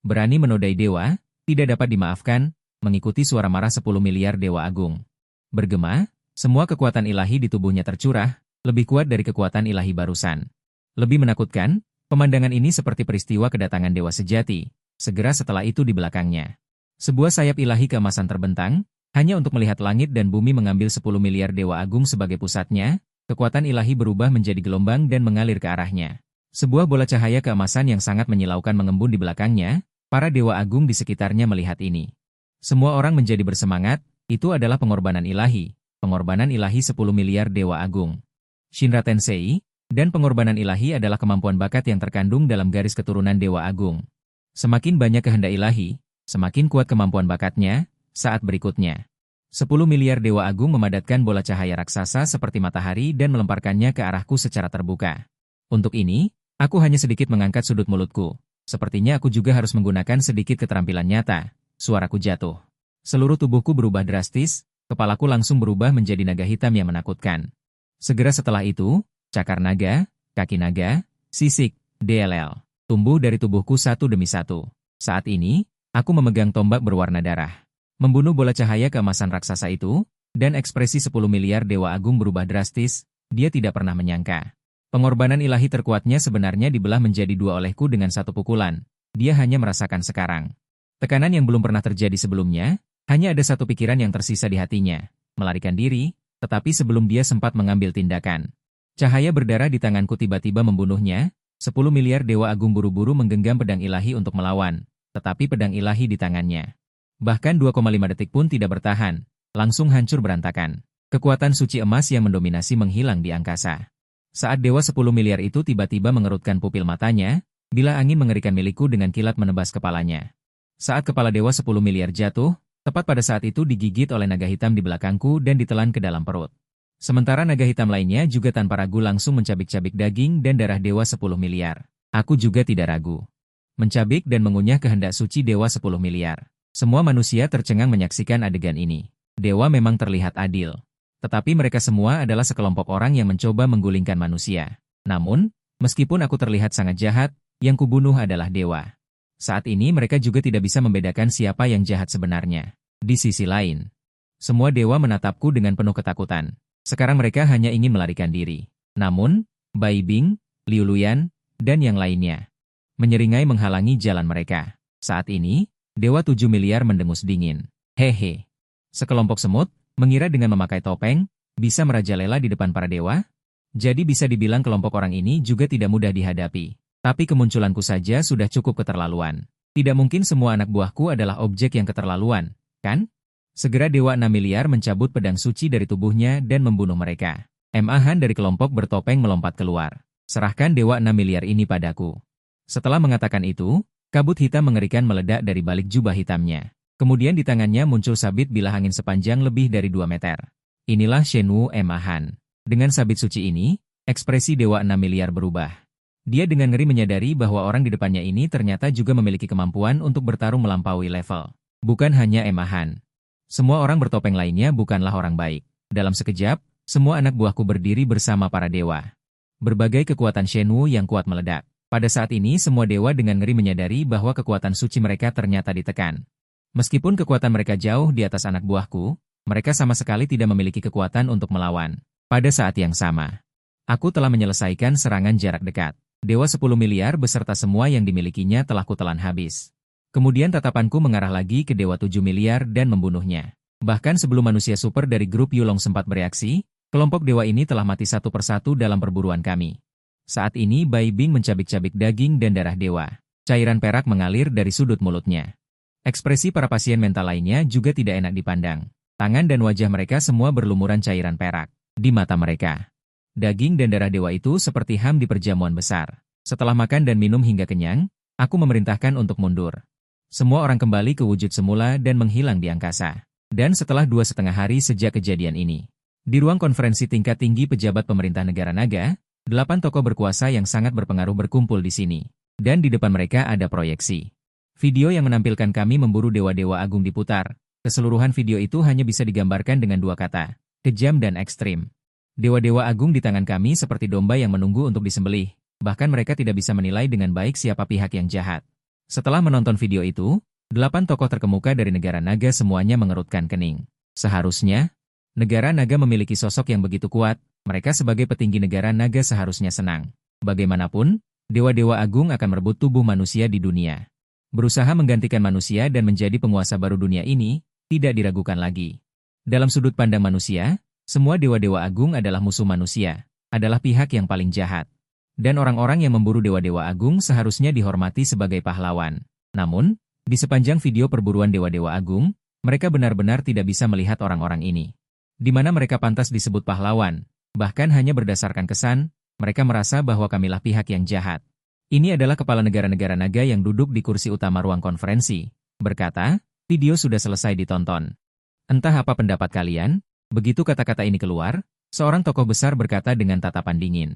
Berani menodai dewa, tidak dapat dimaafkan, mengikuti suara marah 10 miliar dewa agung. Bergema, semua kekuatan ilahi di tubuhnya tercurah, lebih kuat dari kekuatan ilahi barusan. Lebih menakutkan, pemandangan ini seperti peristiwa kedatangan dewa sejati, segera setelah itu di belakangnya. Sebuah sayap ilahi keemasan terbentang, hanya untuk melihat langit dan bumi mengambil 10 miliar dewa agung sebagai pusatnya. Kekuatan ilahi berubah menjadi gelombang dan mengalir ke arahnya. Sebuah bola cahaya keemasan yang sangat menyilaukan mengembun di belakangnya, para dewa agung di sekitarnya melihat ini. Semua orang menjadi bersemangat, itu adalah pengorbanan ilahi 10 miliar dewa agung. Shinra Tensei, dan pengorbanan ilahi adalah kemampuan bakat yang terkandung dalam garis keturunan dewa agung. Semakin banyak kehendak ilahi, semakin kuat kemampuan bakatnya, saat berikutnya. 10 miliar dewa agung memadatkan bola cahaya raksasa seperti matahari dan melemparkannya ke arahku secara terbuka. Untuk ini, aku hanya sedikit mengangkat sudut mulutku. Sepertinya aku juga harus menggunakan sedikit keterampilan nyata. Suaraku jatuh. Seluruh tubuhku berubah drastis, kepalaku langsung berubah menjadi naga hitam yang menakutkan. Segera setelah itu, cakar naga, kaki naga, sisik, DLL, tumbuh dari tubuhku satu demi satu. Saat ini, aku memegang tombak berwarna darah. Membunuh bola cahaya keemasan raksasa itu, dan ekspresi 10 miliar Dewa Agung berubah drastis, dia tidak pernah menyangka. Pengorbanan ilahi terkuatnya sebenarnya dibelah menjadi dua olehku dengan satu pukulan. Dia hanya merasakan sekarang. Tekanan yang belum pernah terjadi sebelumnya, hanya ada satu pikiran yang tersisa di hatinya, melarikan diri, tetapi sebelum dia sempat mengambil tindakan. Cahaya berdarah di tanganku tiba-tiba membunuhnya, 10 miliar Dewa Agung buru-buru menggenggam pedang ilahi untuk melawan, tetapi pedang ilahi di tangannya. Bahkan 2,5 detik pun tidak bertahan, langsung hancur berantakan. Kekuatan suci emas yang mendominasi menghilang di angkasa. Saat Dewa 10 miliar itu tiba-tiba mengerutkan pupil matanya, bila angin mengerikan milikku dengan kilat menebas kepalanya. Saat kepala Dewa 10 miliar jatuh, tepat pada saat itu digigit oleh naga hitam di belakangku dan ditelan ke dalam perut. Sementara naga hitam lainnya juga tanpa ragu langsung mencabik-cabik daging dan darah Dewa 10 miliar. Aku juga tidak ragu. Mencabik dan mengunyah kehendak suci Dewa 10 miliar. Semua manusia tercengang menyaksikan adegan ini. Dewa memang terlihat adil. Tetapi mereka semua adalah sekelompok orang yang mencoba menggulingkan manusia. Namun, meskipun aku terlihat sangat jahat, yang kubunuh adalah dewa. Saat ini mereka juga tidak bisa membedakan siapa yang jahat sebenarnya. Di sisi lain, semua dewa menatapku dengan penuh ketakutan. Sekarang mereka hanya ingin melarikan diri. Namun, Bai Bing, Liu Luyan, dan yang lainnya menyeringai menghalangi jalan mereka. Saat ini, Dewa 7 miliar mendengus dingin. Hehe. Sekelompok semut, mengira dengan memakai topeng, bisa merajalela di depan para dewa? Jadi bisa dibilang kelompok orang ini juga tidak mudah dihadapi. Tapi kemunculanku saja sudah cukup keterlaluan. Tidak mungkin semua anak buahku adalah objek yang keterlaluan, kan? Segera Dewa 6 miliar mencabut pedang suci dari tubuhnya dan membunuh mereka. Han dari kelompok bertopeng melompat keluar. Serahkan Dewa 6 miliar ini padaku. Setelah mengatakan itu, kabut hitam mengerikan meledak dari balik jubah hitamnya. Kemudian di tangannya muncul sabit bilah angin sepanjang lebih dari 2 meter. Inilah Shenwu Han. Dengan sabit suci ini, ekspresi Dewa 6 miliar berubah. Dia dengan ngeri menyadari bahwa orang di depannya ini ternyata juga memiliki kemampuan untuk bertarung melampaui level. Bukan hanya Han. Semua orang bertopeng lainnya bukanlah orang baik. Dalam sekejap, semua anak buahku berdiri bersama para dewa. Berbagai kekuatan Shenwu yang kuat meledak. Pada saat ini semua dewa dengan ngeri menyadari bahwa kekuatan suci mereka ternyata ditekan. Meskipun kekuatan mereka jauh di atas anak buahku, mereka sama sekali tidak memiliki kekuatan untuk melawan. Pada saat yang sama, aku telah menyelesaikan serangan jarak dekat. Dewa 10 miliar beserta semua yang dimilikinya telah kutelan habis. Kemudian tatapanku mengarah lagi ke Dewa 7 miliar dan membunuhnya. Bahkan sebelum manusia super dari grup Yulong sempat bereaksi, kelompok dewa ini telah mati satu persatu dalam perburuan kami. Saat ini Bai Bing mencabik-cabik daging dan darah dewa. Cairan perak mengalir dari sudut mulutnya. Ekspresi para pasien mental lainnya juga tidak enak dipandang. Tangan dan wajah mereka semua berlumuran cairan perak. Di mata mereka, daging dan darah dewa itu seperti ham di perjamuan besar. Setelah makan dan minum hingga kenyang, aku memerintahkan untuk mundur. Semua orang kembali ke wujud semula dan menghilang di angkasa. Dan setelah 2,5 hari sejak kejadian ini, di ruang konferensi tingkat tinggi pejabat pemerintah negara naga, 8 tokoh berkuasa yang sangat berpengaruh berkumpul di sini. Dan di depan mereka ada proyeksi. Video yang menampilkan kami memburu dewa-dewa agung diputar. Keseluruhan video itu hanya bisa digambarkan dengan 2 kata, kejam dan ekstrim. Dewa-dewa agung di tangan kami seperti domba yang menunggu untuk disembelih. Bahkan mereka tidak bisa menilai dengan baik siapa pihak yang jahat. Setelah menonton video itu, 8 tokoh terkemuka dari negara naga semuanya mengerutkan kening. Seharusnya, negara naga memiliki sosok yang begitu kuat, mereka sebagai petinggi negara naga seharusnya senang. Bagaimanapun, dewa-dewa agung akan merebut tubuh manusia di dunia. Berusaha menggantikan manusia dan menjadi penguasa baru dunia ini, tidak diragukan lagi. Dalam sudut pandang manusia, semua dewa-dewa agung adalah musuh manusia, adalah pihak yang paling jahat. Dan orang-orang yang memburu dewa-dewa agung seharusnya dihormati sebagai pahlawan. Namun, di sepanjang video perburuan dewa-dewa agung, mereka benar-benar tidak bisa melihat orang-orang ini. Di mana mereka pantas disebut pahlawan, bahkan hanya berdasarkan kesan, mereka merasa bahwa kamilah pihak yang jahat. Ini adalah kepala negara-negara naga yang duduk di kursi utama ruang konferensi. Berkata, video sudah selesai ditonton. Entah apa pendapat kalian? Begitu kata-kata ini keluar, seorang tokoh besar berkata dengan tatapan dingin.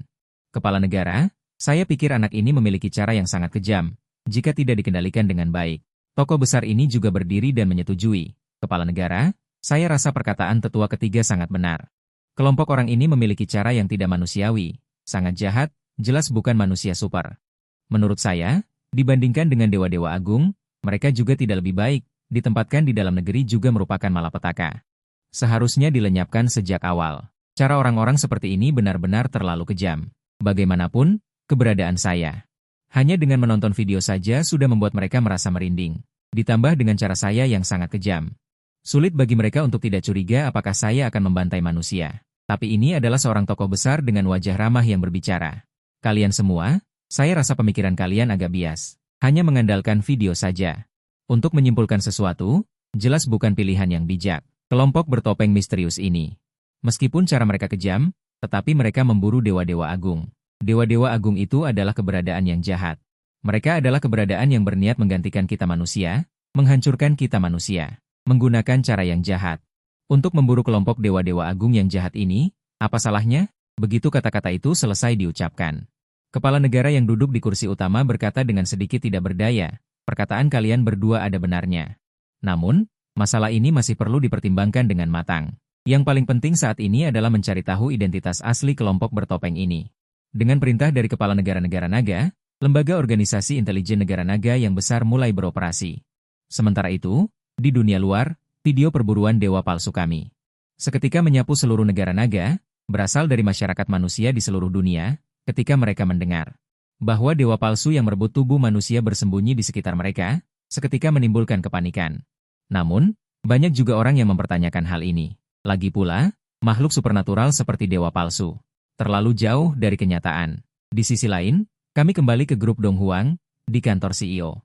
Kepala negara, saya pikir anak ini memiliki cara yang sangat kejam. jika tidak dikendalikan dengan baik. Tokoh besar ini juga berdiri dan menyetujui. Kepala negara, saya rasa perkataan tetua ketiga sangat benar. Kelompok orang ini memiliki cara yang tidak manusiawi, sangat jahat, jelas bukan manusia super. Menurut saya, dibandingkan dengan dewa-dewa agung, mereka juga tidak lebih baik, ditempatkan di dalam negeri juga merupakan malapetaka. Seharusnya dilenyapkan sejak awal. Cara orang-orang seperti ini benar-benar terlalu kejam. Bagaimanapun, keberadaan saya. Hanya dengan menonton video saja sudah membuat mereka merasa merinding. Ditambah dengan cara saya yang sangat kejam. Sulit bagi mereka untuk tidak curiga apakah saya akan membantai manusia. Tapi ini adalah seorang tokoh besar dengan wajah ramah yang berbicara. Kalian semua, saya rasa pemikiran kalian agak bias. Hanya mengandalkan video saja. Untuk menyimpulkan sesuatu, jelas bukan pilihan yang bijak. Kelompok bertopeng misterius ini. Meskipun cara mereka kejam, tetapi mereka memburu dewa-dewa agung. Dewa-dewa agung itu adalah keberadaan yang jahat. Mereka adalah keberadaan yang berniat menggantikan kita manusia, menghancurkan kita manusia, menggunakan cara yang jahat. Untuk memburu kelompok dewa-dewa agung yang jahat ini, apa salahnya? Begitu kata-kata itu selesai diucapkan. Kepala negara yang duduk di kursi utama berkata dengan sedikit tidak berdaya, perkataan kalian berdua ada benarnya. Namun, masalah ini masih perlu dipertimbangkan dengan matang. Yang paling penting saat ini adalah mencari tahu identitas asli kelompok bertopeng ini. Dengan perintah dari kepala negara-negara naga, lembaga organisasi intelijen negara naga yang besar mulai beroperasi. Sementara itu, di dunia luar, video perburuan dewa palsu kami seketika menyapu seluruh negara naga, berasal dari masyarakat manusia di seluruh dunia, ketika mereka mendengar bahwa dewa palsu yang merebut tubuh manusia bersembunyi di sekitar mereka, seketika menimbulkan kepanikan. Namun, banyak juga orang yang mempertanyakan hal ini. Lagi pula, makhluk supernatural seperti dewa palsu terlalu jauh dari kenyataan. Di sisi lain, kami kembali ke grup Dong Huang, di kantor CEO.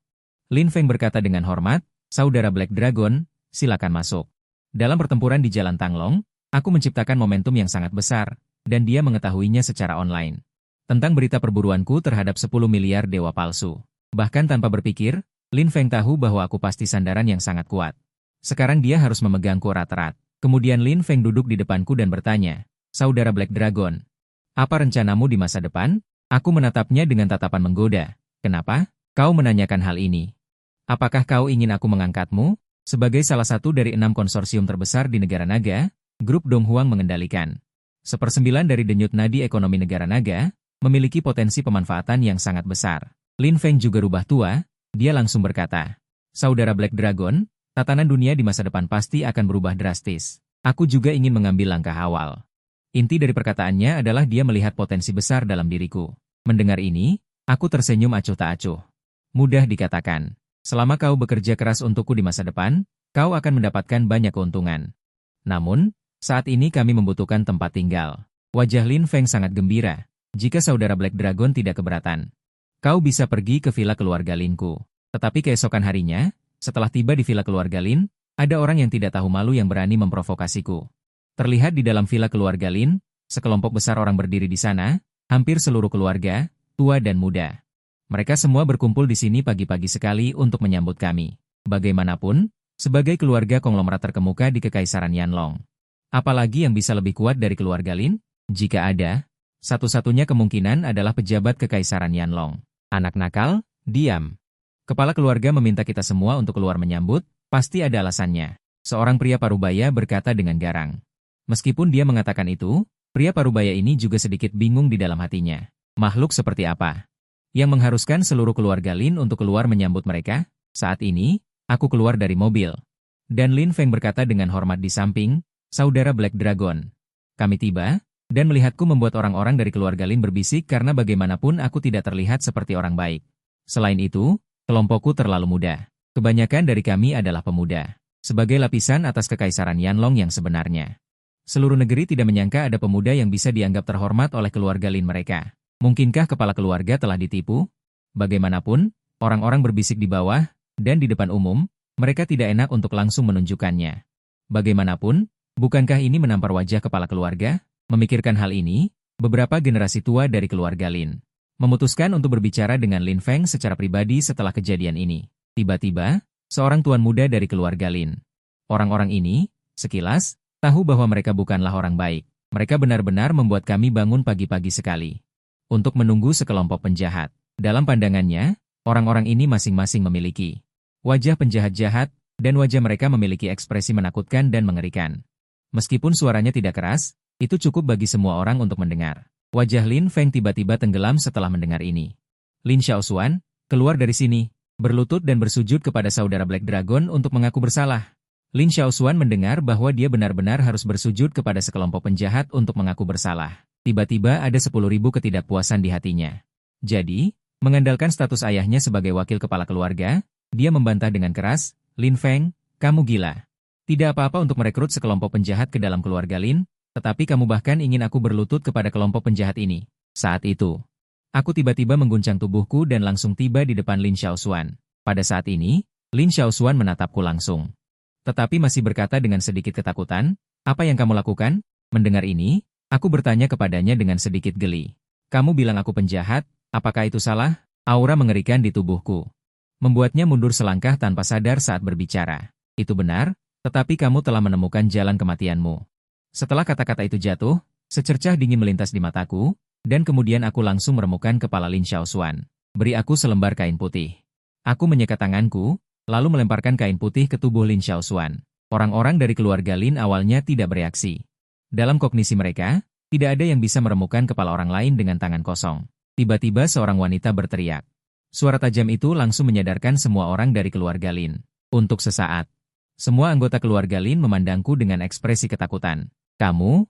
Lin Feng berkata dengan hormat, "Saudara Black Dragon, silakan masuk." Dalam pertempuran di Jalan Tanglong, aku menciptakan momentum yang sangat besar, dan dia mengetahuinya secara online. Tentang berita perburuanku terhadap 10 miliar dewa palsu. Bahkan tanpa berpikir, Lin Feng tahu bahwa aku pasti sandaran yang sangat kuat. Sekarang dia harus memegangku erat-erat. Kemudian Lin Feng duduk di depanku dan bertanya, "Saudara Black Dragon, apa rencanamu di masa depan?" Aku menatapnya dengan tatapan menggoda. "Kenapa? Kau menanyakan hal ini? Apakah kau ingin aku mengangkatmu?" Sebagai salah satu dari 6 konsorsium terbesar di negara naga, grup Dong Huang mengendalikan 1/9 dari denyut nadi ekonomi negara naga, memiliki potensi pemanfaatan yang sangat besar. Lin Feng juga rubah tua, dia langsung berkata, "Saudara Black Dragon, tatanan dunia di masa depan pasti akan berubah drastis. Aku juga ingin mengambil langkah awal." Inti dari perkataannya adalah dia melihat potensi besar dalam diriku. Mendengar ini, aku tersenyum acuh tak acuh. Mudah dikatakan, selama kau bekerja keras untukku di masa depan, kau akan mendapatkan banyak keuntungan. Namun, saat ini kami membutuhkan tempat tinggal. Wajah Lin Feng sangat gembira. "Jika saudara Black Dragon tidak keberatan, kau bisa pergi ke villa keluarga Linku." Tetapi keesokan harinya, setelah tiba di villa keluarga Lin, ada orang yang tidak tahu malu yang berani memprovokasiku. Terlihat di dalam villa keluarga Lin, sekelompok besar orang berdiri di sana, hampir seluruh keluarga, tua dan muda. Mereka semua berkumpul di sini pagi-pagi sekali untuk menyambut kami. Bagaimanapun, sebagai keluarga konglomerat terkemuka di Kekaisaran Yanlong. Apalagi yang bisa lebih kuat dari keluarga Lin? Jika ada, satu-satunya kemungkinan adalah pejabat Kekaisaran Yanlong. Anak nakal, diam. Kepala keluarga meminta kita semua untuk keluar menyambut, pasti ada alasannya. Seorang pria parubaya berkata dengan garang. Meskipun dia mengatakan itu, pria parubaya ini juga sedikit bingung di dalam hatinya. Makhluk seperti apa yang mengharuskan seluruh keluarga Lin untuk keluar menyambut mereka? Saat ini, aku keluar dari mobil. Dan Lin Feng berkata dengan hormat di samping, "Saudara Black Dragon, kami tiba," dan melihatku membuat orang-orang dari keluarga Lin berbisik karena bagaimanapun aku tidak terlihat seperti orang baik. Selain itu, kelompokku terlalu muda. Kebanyakan dari kami adalah pemuda. Sebagai lapisan atas Kekaisaran Yanlong yang sebenarnya. Seluruh negeri tidak menyangka ada pemuda yang bisa dianggap terhormat oleh keluarga Lin mereka. Mungkinkah kepala keluarga telah ditipu? Bagaimanapun, orang-orang berbisik di bawah, dan di depan umum, mereka tidak enak untuk langsung menunjukkannya. Bagaimanapun, bukankah ini menampar wajah kepala keluarga? Memikirkan hal ini, beberapa generasi tua dari keluarga Lin memutuskan untuk berbicara dengan Lin Feng secara pribadi setelah kejadian ini. Tiba-tiba, seorang tuan muda dari keluarga Lin. Orang-orang ini, sekilas, tahu bahwa mereka bukanlah orang baik. Mereka benar-benar membuat kami bangun pagi-pagi sekali untuk menunggu sekelompok penjahat. Dalam pandangannya, Orang-orang ini masing-masing memiliki wajah penjahat jahat, dan wajah mereka memiliki ekspresi menakutkan dan mengerikan. Meskipun suaranya tidak keras, itu cukup bagi semua orang untuk mendengar. Wajah Lin Feng tiba-tiba tenggelam setelah mendengar ini. Lin Xiaoxuan, keluar dari sini, berlutut dan bersujud kepada saudara Black Dragon untuk mengaku bersalah. Lin Xiaoxuan mendengar bahwa dia benar-benar harus bersujud kepada sekelompok penjahat untuk mengaku bersalah. Tiba-tiba ada 10.000 ketidakpuasan di hatinya. Jadi, mengandalkan status ayahnya sebagai wakil kepala keluarga, dia membantah dengan keras, Lin Feng, kamu gila. Tidak apa-apa untuk merekrut sekelompok penjahat ke dalam keluarga Lin, tetapi kamu bahkan ingin aku berlutut kepada kelompok penjahat ini. Saat itu, aku tiba-tiba mengguncang tubuhku dan langsung tiba di depan Lin Xiaoxuan. Pada saat ini, Lin Xiaoxuan menatapku langsung. Tetapi masih berkata dengan sedikit ketakutan, apa yang kamu lakukan? Mendengar ini, aku bertanya kepadanya dengan sedikit geli. Kamu bilang aku penjahat, apakah itu salah? Aura mengerikan di tubuhku membuatnya mundur selangkah tanpa sadar saat berbicara. Itu benar, tetapi kamu telah menemukan jalan kematianmu. Setelah kata-kata itu jatuh, secercah dingin melintas di mataku, dan kemudian aku langsung meremukkan kepala Lin Xiaoxuan. Beri aku selembar kain putih. Aku menyekat tanganku, lalu melemparkan kain putih ke tubuh Lin Xiaoxuan. Orang-orang dari keluarga Lin awalnya tidak bereaksi. Dalam kognisi mereka, tidak ada yang bisa meremukkan kepala orang lain dengan tangan kosong. Tiba-tiba seorang wanita berteriak. Suara tajam itu langsung menyadarkan semua orang dari keluarga Lin. Untuk sesaat, semua anggota keluarga Lin memandangku dengan ekspresi ketakutan. Kamu,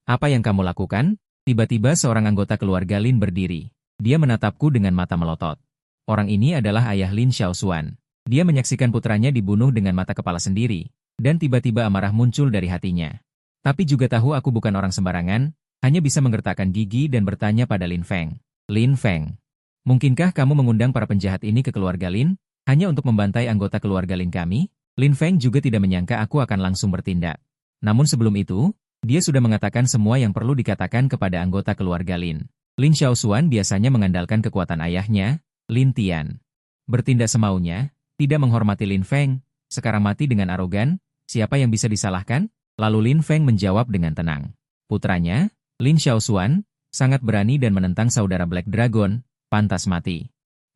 apa yang kamu lakukan? Tiba-tiba seorang anggota keluarga Lin berdiri. Dia menatapku dengan mata melotot. Orang ini adalah ayah Lin Xiaoxuan. Dia menyaksikan putranya dibunuh dengan mata kepala sendiri, dan tiba-tiba amarah muncul dari hatinya. Tapi juga tahu aku bukan orang sembarangan, hanya bisa menggertakkan gigi dan bertanya pada Lin Feng. Lin Feng, mungkinkah kamu mengundang para penjahat ini ke keluarga Lin, hanya untuk membantai anggota keluarga Lin kami? Lin Feng juga tidak menyangka aku akan langsung bertindak. Namun sebelum itu, dia sudah mengatakan semua yang perlu dikatakan kepada anggota keluarga Lin. Lin Xiaoxuan biasanya mengandalkan kekuatan ayahnya, Lin Tian. Bertindak semaunya, tidak menghormati Lin Feng, sekarang mati dengan arogan, siapa yang bisa disalahkan? Lalu Lin Feng menjawab dengan tenang. Putranya, Lin Xiaoxuan, sangat berani dan menentang saudara Black Dragon, pantas mati.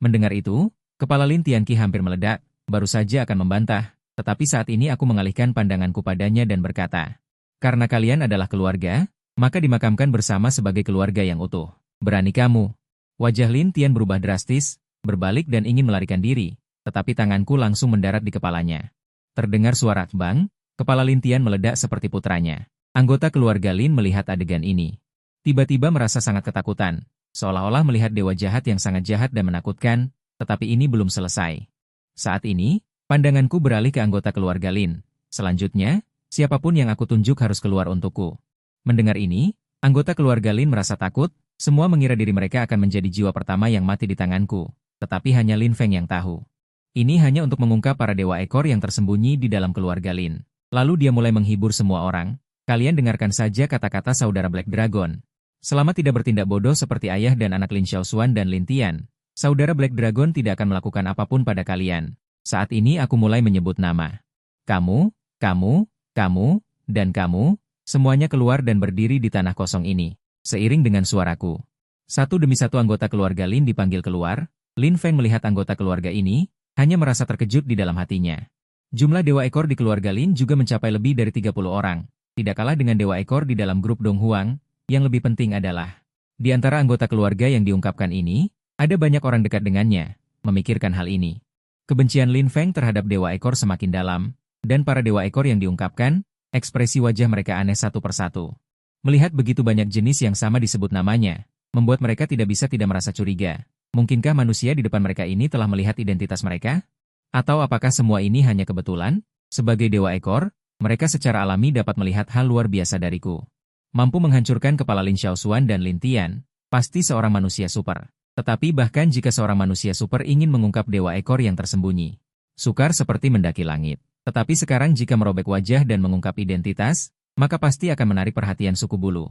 Mendengar itu, kepala Lin Tianqi hampir meledak, baru saja akan membantah, tetapi saat ini aku mengalihkan pandanganku padanya dan berkata, karena kalian adalah keluarga, maka dimakamkan bersama sebagai keluarga yang utuh. Berani kamu. Wajah Lin Tian berubah drastis, berbalik dan ingin melarikan diri, tetapi tanganku langsung mendarat di kepalanya. Terdengar suara bang, kepala Lin Tian meledak seperti putranya. Anggota keluarga Lin melihat adegan ini. Tiba-tiba merasa sangat ketakutan, seolah-olah melihat dewa jahat yang sangat jahat dan menakutkan, tetapi ini belum selesai. Saat ini, pandanganku beralih ke anggota keluarga Lin. Selanjutnya, siapapun yang aku tunjuk harus keluar untukku. Mendengar ini, anggota keluarga Lin merasa takut, semua mengira diri mereka akan menjadi jiwa pertama yang mati di tanganku, tetapi hanya Lin Feng yang tahu. Ini hanya untuk mengungkap para dewa ekor yang tersembunyi di dalam keluarga Lin. Lalu dia mulai menghibur semua orang. Kalian dengarkan saja kata-kata saudara Black Dragon. Selama tidak bertindak bodoh seperti ayah dan anak Lin Xiaoxuan dan Lin Tian, saudara Black Dragon tidak akan melakukan apapun pada kalian. Saat ini aku mulai menyebut nama. Kamu, dan kamu, semuanya keluar dan berdiri di tanah kosong ini. Seiring dengan suaraku. Satu demi satu anggota keluarga Lin dipanggil keluar. Lin Feng melihat anggota keluarga ini, hanya merasa terkejut di dalam hatinya. Jumlah dewa ekor di keluarga Lin juga mencapai lebih dari 30 orang. Tidak kalah dengan dewa ekor di dalam grup Dong Huang, yang lebih penting adalah, di antara anggota keluarga yang diungkapkan ini, ada banyak orang dekat dengannya, memikirkan hal ini. Kebencian Lin Feng terhadap dewa ekor semakin dalam, dan para dewa ekor yang diungkapkan, ekspresi wajah mereka aneh satu persatu. Melihat begitu banyak jenis yang sama disebut namanya, membuat mereka tidak bisa tidak merasa curiga. Mungkinkah manusia di depan mereka ini telah melihat identitas mereka? Atau apakah semua ini hanya kebetulan? Sebagai dewa ekor, mereka secara alami dapat melihat hal luar biasa dariku. Mampu menghancurkan kepala Lin Xiaoxuan dan Lin Tian, pasti seorang manusia super. Tetapi bahkan jika seorang manusia super ingin mengungkap dewa ekor yang tersembunyi, sukar seperti mendaki langit. Tetapi sekarang jika merobek wajah dan mengungkap identitas, maka pasti akan menarik perhatian suku bulu.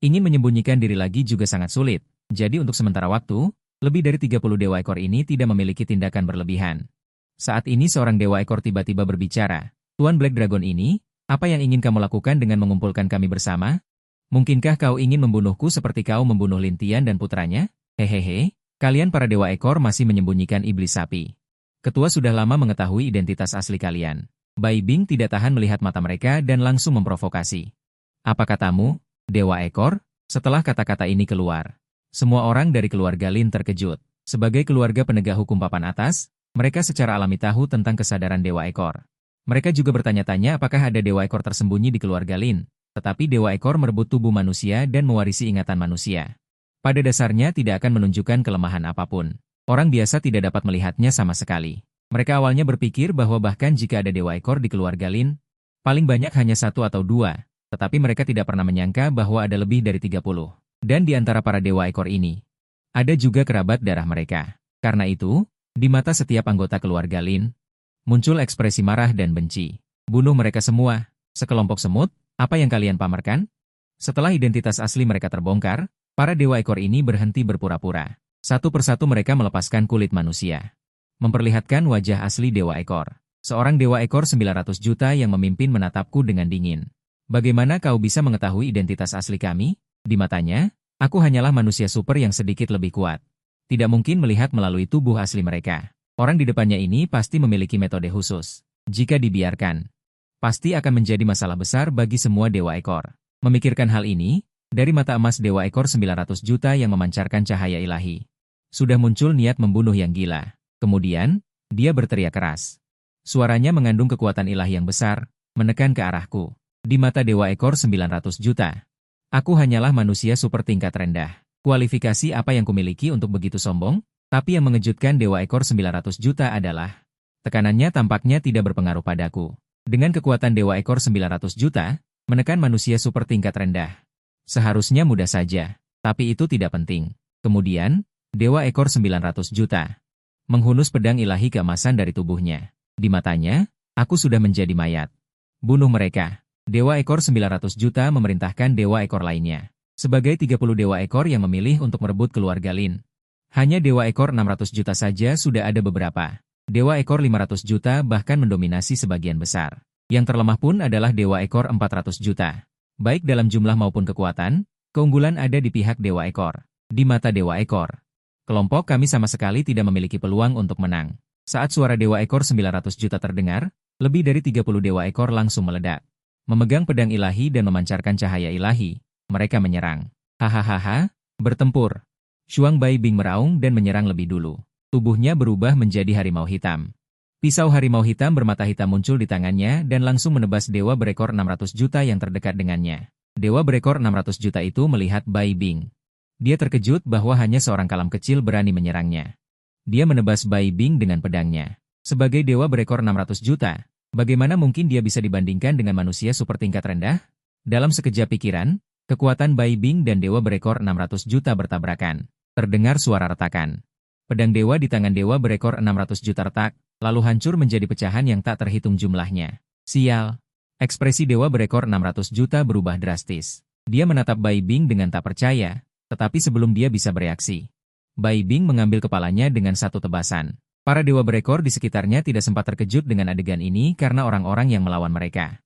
Ingin menyembunyikan diri lagi juga sangat sulit. Jadi untuk sementara waktu, lebih dari 30 dewa ekor ini tidak memiliki tindakan berlebihan. Saat ini seorang dewa ekor tiba-tiba berbicara. Tuan Black Dragon ini, apa yang ingin kamu lakukan dengan mengumpulkan kami bersama? Mungkinkah kau ingin membunuhku seperti kau membunuh Lin Tian dan putranya? Hehehe, Kalian para dewa ekor masih menyembunyikan iblis sapi. Ketua sudah lama mengetahui identitas asli kalian. Bai Bing tidak tahan melihat mata mereka dan langsung memprovokasi. Apa katamu, dewa ekor? Setelah kata-kata ini keluar, semua orang dari keluarga Lin terkejut. Sebagai keluarga penegak hukum papan atas, mereka secara alami tahu tentang kesadaran dewa ekor. Mereka juga bertanya-tanya apakah ada dewa ekor tersembunyi di keluarga Lin. Tetapi dewa ekor merebut tubuh manusia dan mewarisi ingatan manusia. Pada dasarnya tidak akan menunjukkan kelemahan apapun. Orang biasa tidak dapat melihatnya sama sekali. Mereka awalnya berpikir bahwa bahkan jika ada dewa ekor di keluarga Lin, paling banyak hanya 1 atau 2, tetapi mereka tidak pernah menyangka bahwa ada lebih dari 30. Dan di antara para dewa ekor ini, ada juga kerabat darah mereka. Karena itu, di mata setiap anggota keluarga Lin, muncul ekspresi marah dan benci. Bunuh mereka semua, sekelompok semut, apa yang kalian pamerkan? Setelah identitas asli mereka terbongkar, para dewa ekor ini berhenti berpura-pura. Satu persatu mereka melepaskan kulit manusia, memperlihatkan wajah asli dewa ekor. Seorang dewa ekor 900 juta yang memimpin menatapku dengan dingin. Bagaimana kau bisa mengetahui identitas asli kami? Di matanya, aku hanyalah manusia super yang sedikit lebih kuat. Tidak mungkin melihat melalui tubuh asli mereka. Orang di depannya ini pasti memiliki metode khusus. Jika dibiarkan, pasti akan menjadi masalah besar bagi semua dewa ekor. Memikirkan hal ini, dari mata emas dewa ekor 900 juta yang memancarkan cahaya ilahi, sudah muncul niat membunuh yang gila. Kemudian, dia berteriak keras. Suaranya mengandung kekuatan ilahi yang besar, menekan ke arahku. Di mata dewa ekor 900 juta, aku hanyalah manusia super tingkat rendah. Kualifikasi apa yang kumiliki untuk begitu sombong? Tapi yang mengejutkan dewa ekor 900 juta adalah, tekanannya tampaknya tidak berpengaruh padaku. Dengan kekuatan dewa ekor 900 juta, menekan manusia super tingkat rendah seharusnya mudah saja, tapi itu tidak penting. Kemudian, dewa ekor 900 juta menghunus pedang ilahi keemasan dari tubuhnya. Di matanya, aku sudah menjadi mayat. Bunuh mereka. Dewa ekor 900 juta memerintahkan dewa ekor lainnya. Sebagai 30 dewa ekor yang memilih untuk merebut keluarga Lin, hanya dewa ekor 600 juta saja sudah ada beberapa. Dewa ekor 500 juta bahkan mendominasi sebagian besar. Yang terlemah pun adalah dewa ekor 400 juta. Baik dalam jumlah maupun kekuatan, keunggulan ada di pihak dewa ekor. Di mata dewa ekor, kelompok kami sama sekali tidak memiliki peluang untuk menang. Saat suara dewa ekor 900 juta terdengar, lebih dari 30 dewa ekor langsung meledak. Memegang pedang ilahi dan memancarkan cahaya ilahi, mereka menyerang. Hahaha, bertempur. Shuang Bai Bing meraung dan menyerang lebih dulu. Tubuhnya berubah menjadi harimau hitam. Pisau harimau hitam bermata hitam muncul di tangannya dan langsung menebas dewa berekor 600 juta yang terdekat dengannya. Dewa berekor 600 juta itu melihat Bai Bing. Dia terkejut bahwa hanya seorang kalam kecil berani menyerangnya. Dia menebas Bai Bing dengan pedangnya. Sebagai dewa berekor 600 juta, bagaimana mungkin dia bisa dibandingkan dengan manusia super tingkat rendah? Dalam sekejap pikiran, kekuatan Bai Bing dan dewa berekor 600 juta bertabrakan. Terdengar suara retakan. Pedang dewa di tangan dewa berekor 600 juta retak, lalu hancur menjadi pecahan yang tak terhitung jumlahnya. Sial. Ekspresi dewa berekor 600 juta berubah drastis. Dia menatap Bai Bing dengan tak percaya, tetapi sebelum dia bisa bereaksi, Bai Bing mengambil kepalanya dengan satu tebasan. Para dewa berekor di sekitarnya tidak sempat terkejut dengan adegan ini karena orang-orang yang melawan mereka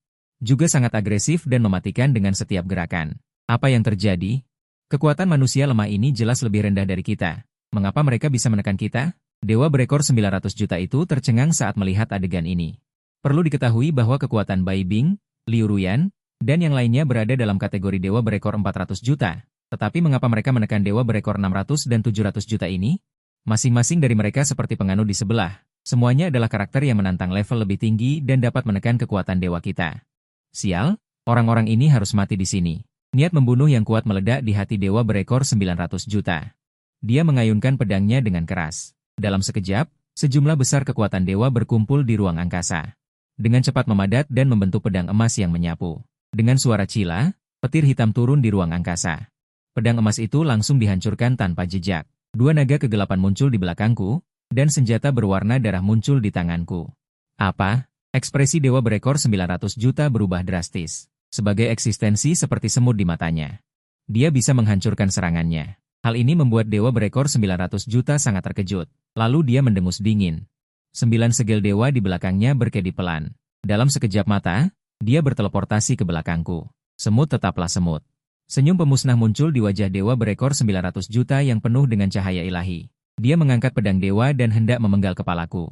juga sangat agresif dan mematikan dengan setiap gerakan. Apa yang terjadi? Kekuatan manusia lemah ini jelas lebih rendah dari kita. Mengapa mereka bisa menekan kita? Dewa berekor 900 juta itu tercengang saat melihat adegan ini. Perlu diketahui bahwa kekuatan Bai Bing, Liu Ruyan, dan yang lainnya berada dalam kategori dewa berekor 400 juta. Tetapi mengapa mereka menekan dewa berekor 600 dan 700 juta ini? Masing-masing dari mereka seperti penganut di sebelah. Semuanya adalah karakter yang menantang level lebih tinggi dan dapat menekan kekuatan dewa kita. Sial, orang-orang ini harus mati di sini. Niat membunuh yang kuat meledak di hati dewa berekor 900 juta. Dia mengayunkan pedangnya dengan keras. Dalam sekejap, sejumlah besar kekuatan dewa berkumpul di ruang angkasa. Dengan cepat memadat dan membentuk pedang emas yang menyapu. Dengan suara cila, petir hitam turun di ruang angkasa. Pedang emas itu langsung dihancurkan tanpa jejak. Dua naga kegelapan muncul di belakangku, dan senjata berwarna darah muncul di tanganku. Apa? Ekspresi dewa berekor 900 juta berubah drastis. Sebagai eksistensi seperti semut di matanya. Dia bisa menghancurkan serangannya. Hal ini membuat dewa berekor 900 juta sangat terkejut. Lalu dia mendengus dingin. 9 segel dewa di belakangnya berkedip pelan. Dalam sekejap mata, dia berteleportasi ke belakangku. Semut tetaplah semut. Senyum pemusnah muncul di wajah dewa berekor 900 juta yang penuh dengan cahaya ilahi. Dia mengangkat pedang dewa dan hendak memenggal kepalaku.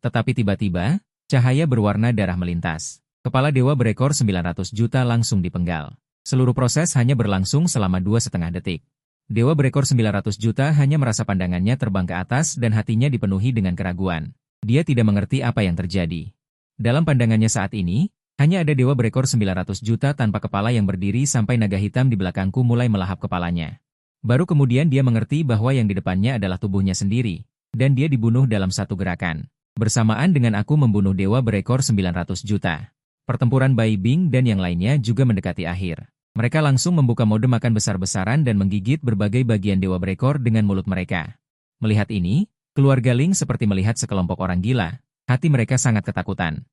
Tetapi tiba-tiba, cahaya berwarna darah melintas. Kepala dewa berekor 900 juta langsung dipenggal. Seluruh proses hanya berlangsung selama 2,5 detik. Dewa berekor 900 juta hanya merasa pandangannya terbang ke atas dan hatinya dipenuhi dengan keraguan. Dia tidak mengerti apa yang terjadi. Dalam pandangannya saat ini, hanya ada dewa berekor 900 juta tanpa kepala yang berdiri sampai naga hitam di belakangku mulai melahap kepalanya. Baru kemudian dia mengerti bahwa yang di depannya adalah tubuhnya sendiri, dan dia dibunuh dalam satu gerakan. Bersamaan dengan aku membunuh dewa berekor 900 juta. Pertempuran Bai Bing dan yang lainnya juga mendekati akhir. Mereka langsung membuka mode makan besar-besaran dan menggigit berbagai bagian dewa berekor dengan mulut mereka. Melihat ini, keluarga Ling seperti melihat sekelompok orang gila. Hati mereka sangat ketakutan.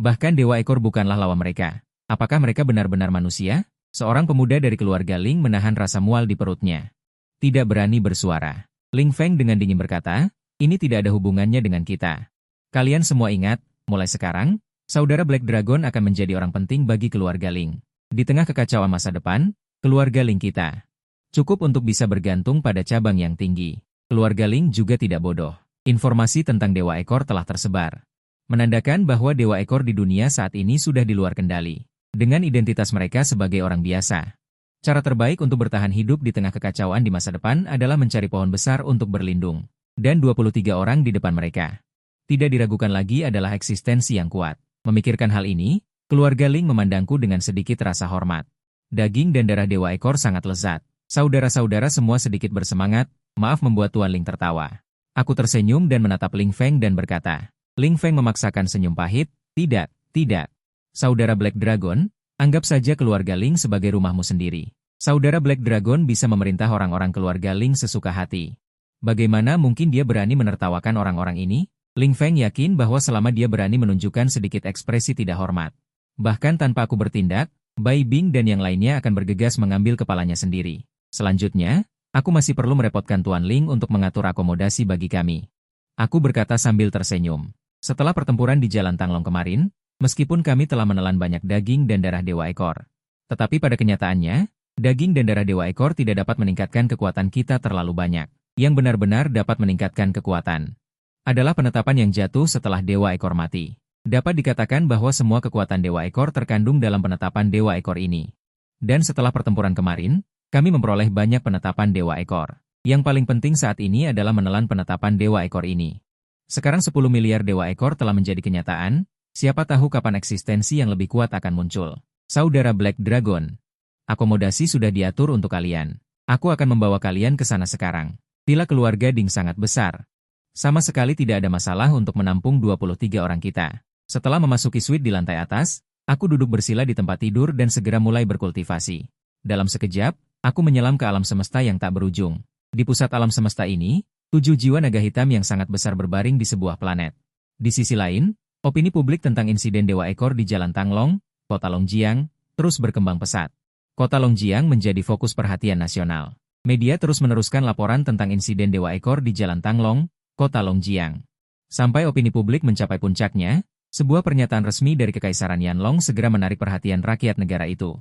Bahkan dewa ekor bukanlah lawan mereka. Apakah mereka benar-benar manusia? Seorang pemuda dari keluarga Ling menahan rasa mual di perutnya. Tidak berani bersuara. Ling Feng dengan dingin berkata, ini tidak ada hubungannya dengan kita. Kalian semua ingat, mulai sekarang, saudara Black Dragon akan menjadi orang penting bagi keluarga Ling. Di tengah kekacauan masa depan, keluarga Ling kita cukup untuk bisa bergantung pada cabang yang tinggi. Keluarga Ling juga tidak bodoh. Informasi tentang dewa ekor telah tersebar. Menandakan bahwa dewa ekor di dunia saat ini sudah di luar kendali. Dengan identitas mereka sebagai orang biasa. Cara terbaik untuk bertahan hidup di tengah kekacauan di masa depan adalah mencari pohon besar untuk berlindung. Dan 23 orang di depan mereka. Tidak diragukan lagi adalah eksistensi yang kuat. Memikirkan hal ini, keluarga Ling memandangku dengan sedikit rasa hormat. Daging dan darah dewa ekor sangat lezat. Saudara-saudara semua sedikit bersemangat, maaf membuat Tuan Ling tertawa. Aku tersenyum dan menatap Ling Feng dan berkata, Ling Feng memaksakan senyum pahit, tidak, tidak. Saudara Black Dragon, anggap saja keluarga Ling sebagai rumahmu sendiri. Saudara Black Dragon bisa memerintah orang-orang keluarga Ling sesuka hati. Bagaimana mungkin dia berani menertawakan orang-orang ini? Ling Feng yakin bahwa selama dia berani menunjukkan sedikit ekspresi tidak hormat. Bahkan tanpa aku bertindak, Bai Bing dan yang lainnya akan bergegas mengambil kepalanya sendiri. Selanjutnya, aku masih perlu merepotkan Tuan Ling untuk mengatur akomodasi bagi kami. Aku berkata sambil tersenyum. Setelah pertempuran di Jalan Tanglong kemarin, meskipun kami telah menelan banyak daging dan darah dewa ekor. Tetapi pada kenyataannya, daging dan darah dewa ekor tidak dapat meningkatkan kekuatan kita terlalu banyak. Yang benar-benar dapat meningkatkan kekuatan adalah penetapan yang jatuh setelah dewa ekor mati. Dapat dikatakan bahwa semua kekuatan dewa ekor terkandung dalam penetapan dewa ekor ini. Dan setelah pertempuran kemarin, kami memperoleh banyak penetapan dewa ekor. Yang paling penting saat ini adalah menelan penetapan dewa ekor ini. Sekarang 10 miliar dewa ekor telah menjadi kenyataan, siapa tahu kapan eksistensi yang lebih kuat akan muncul. Saudara Black Dragon, akomodasi sudah diatur untuk kalian. Aku akan membawa kalian ke sana sekarang. Villa keluarga Ding sangat besar. Sama sekali tidak ada masalah untuk menampung 23 orang kita. Setelah memasuki suite di lantai atas, aku duduk bersila di tempat tidur dan segera mulai berkultivasi. Dalam sekejap, aku menyelam ke alam semesta yang tak berujung. Di pusat alam semesta ini, 7 jiwa naga hitam yang sangat besar berbaring di sebuah planet. Di sisi lain, opini publik tentang insiden dewa ekor di Jalan Tanglong, Kota Longjiang, terus berkembang pesat. Kota Longjiang menjadi fokus perhatian nasional. Media terus meneruskan laporan tentang insiden dewa ekor di Jalan Tanglong, Kota Longjiang. Sampai opini publik mencapai puncaknya, sebuah pernyataan resmi dari Kekaisaran Yanlong segera menarik perhatian rakyat negara itu.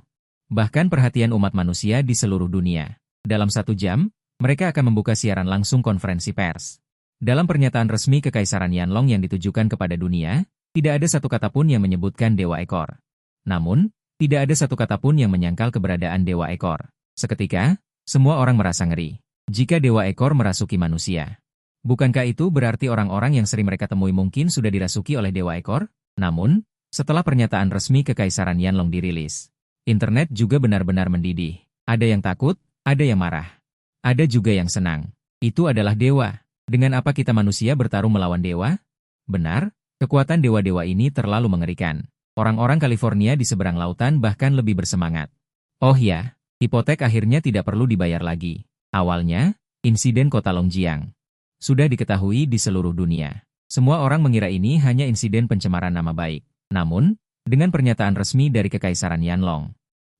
Bahkan perhatian umat manusia di seluruh dunia. Dalam 1 jam, mereka akan membuka siaran langsung konferensi pers. Dalam pernyataan resmi Kekaisaran Yanlong yang ditujukan kepada dunia, tidak ada satu kata pun yang menyebutkan dewa ekor. Namun, tidak ada satu kata pun yang menyangkal keberadaan dewa ekor. Seketika, semua orang merasa ngeri. Jika dewa ekor merasuki manusia. Bukankah itu berarti orang-orang yang sering mereka temui mungkin sudah dirasuki oleh dewa ekor? Namun, setelah pernyataan resmi Kekaisaran Yanlong dirilis, internet juga benar-benar mendidih. Ada yang takut, ada yang marah. Ada juga yang senang. Itu adalah dewa. Dengan apa kita manusia bertarung melawan dewa? Benar, kekuatan dewa-dewa ini terlalu mengerikan. Orang-orang California di seberang lautan bahkan lebih bersemangat. Oh ya, hipotek akhirnya tidak perlu dibayar lagi. Awalnya, insiden Kota Longjiang sudah diketahui di seluruh dunia. Semua orang mengira ini hanya insiden pencemaran nama baik. Namun, dengan pernyataan resmi dari Kekaisaran Yanlong,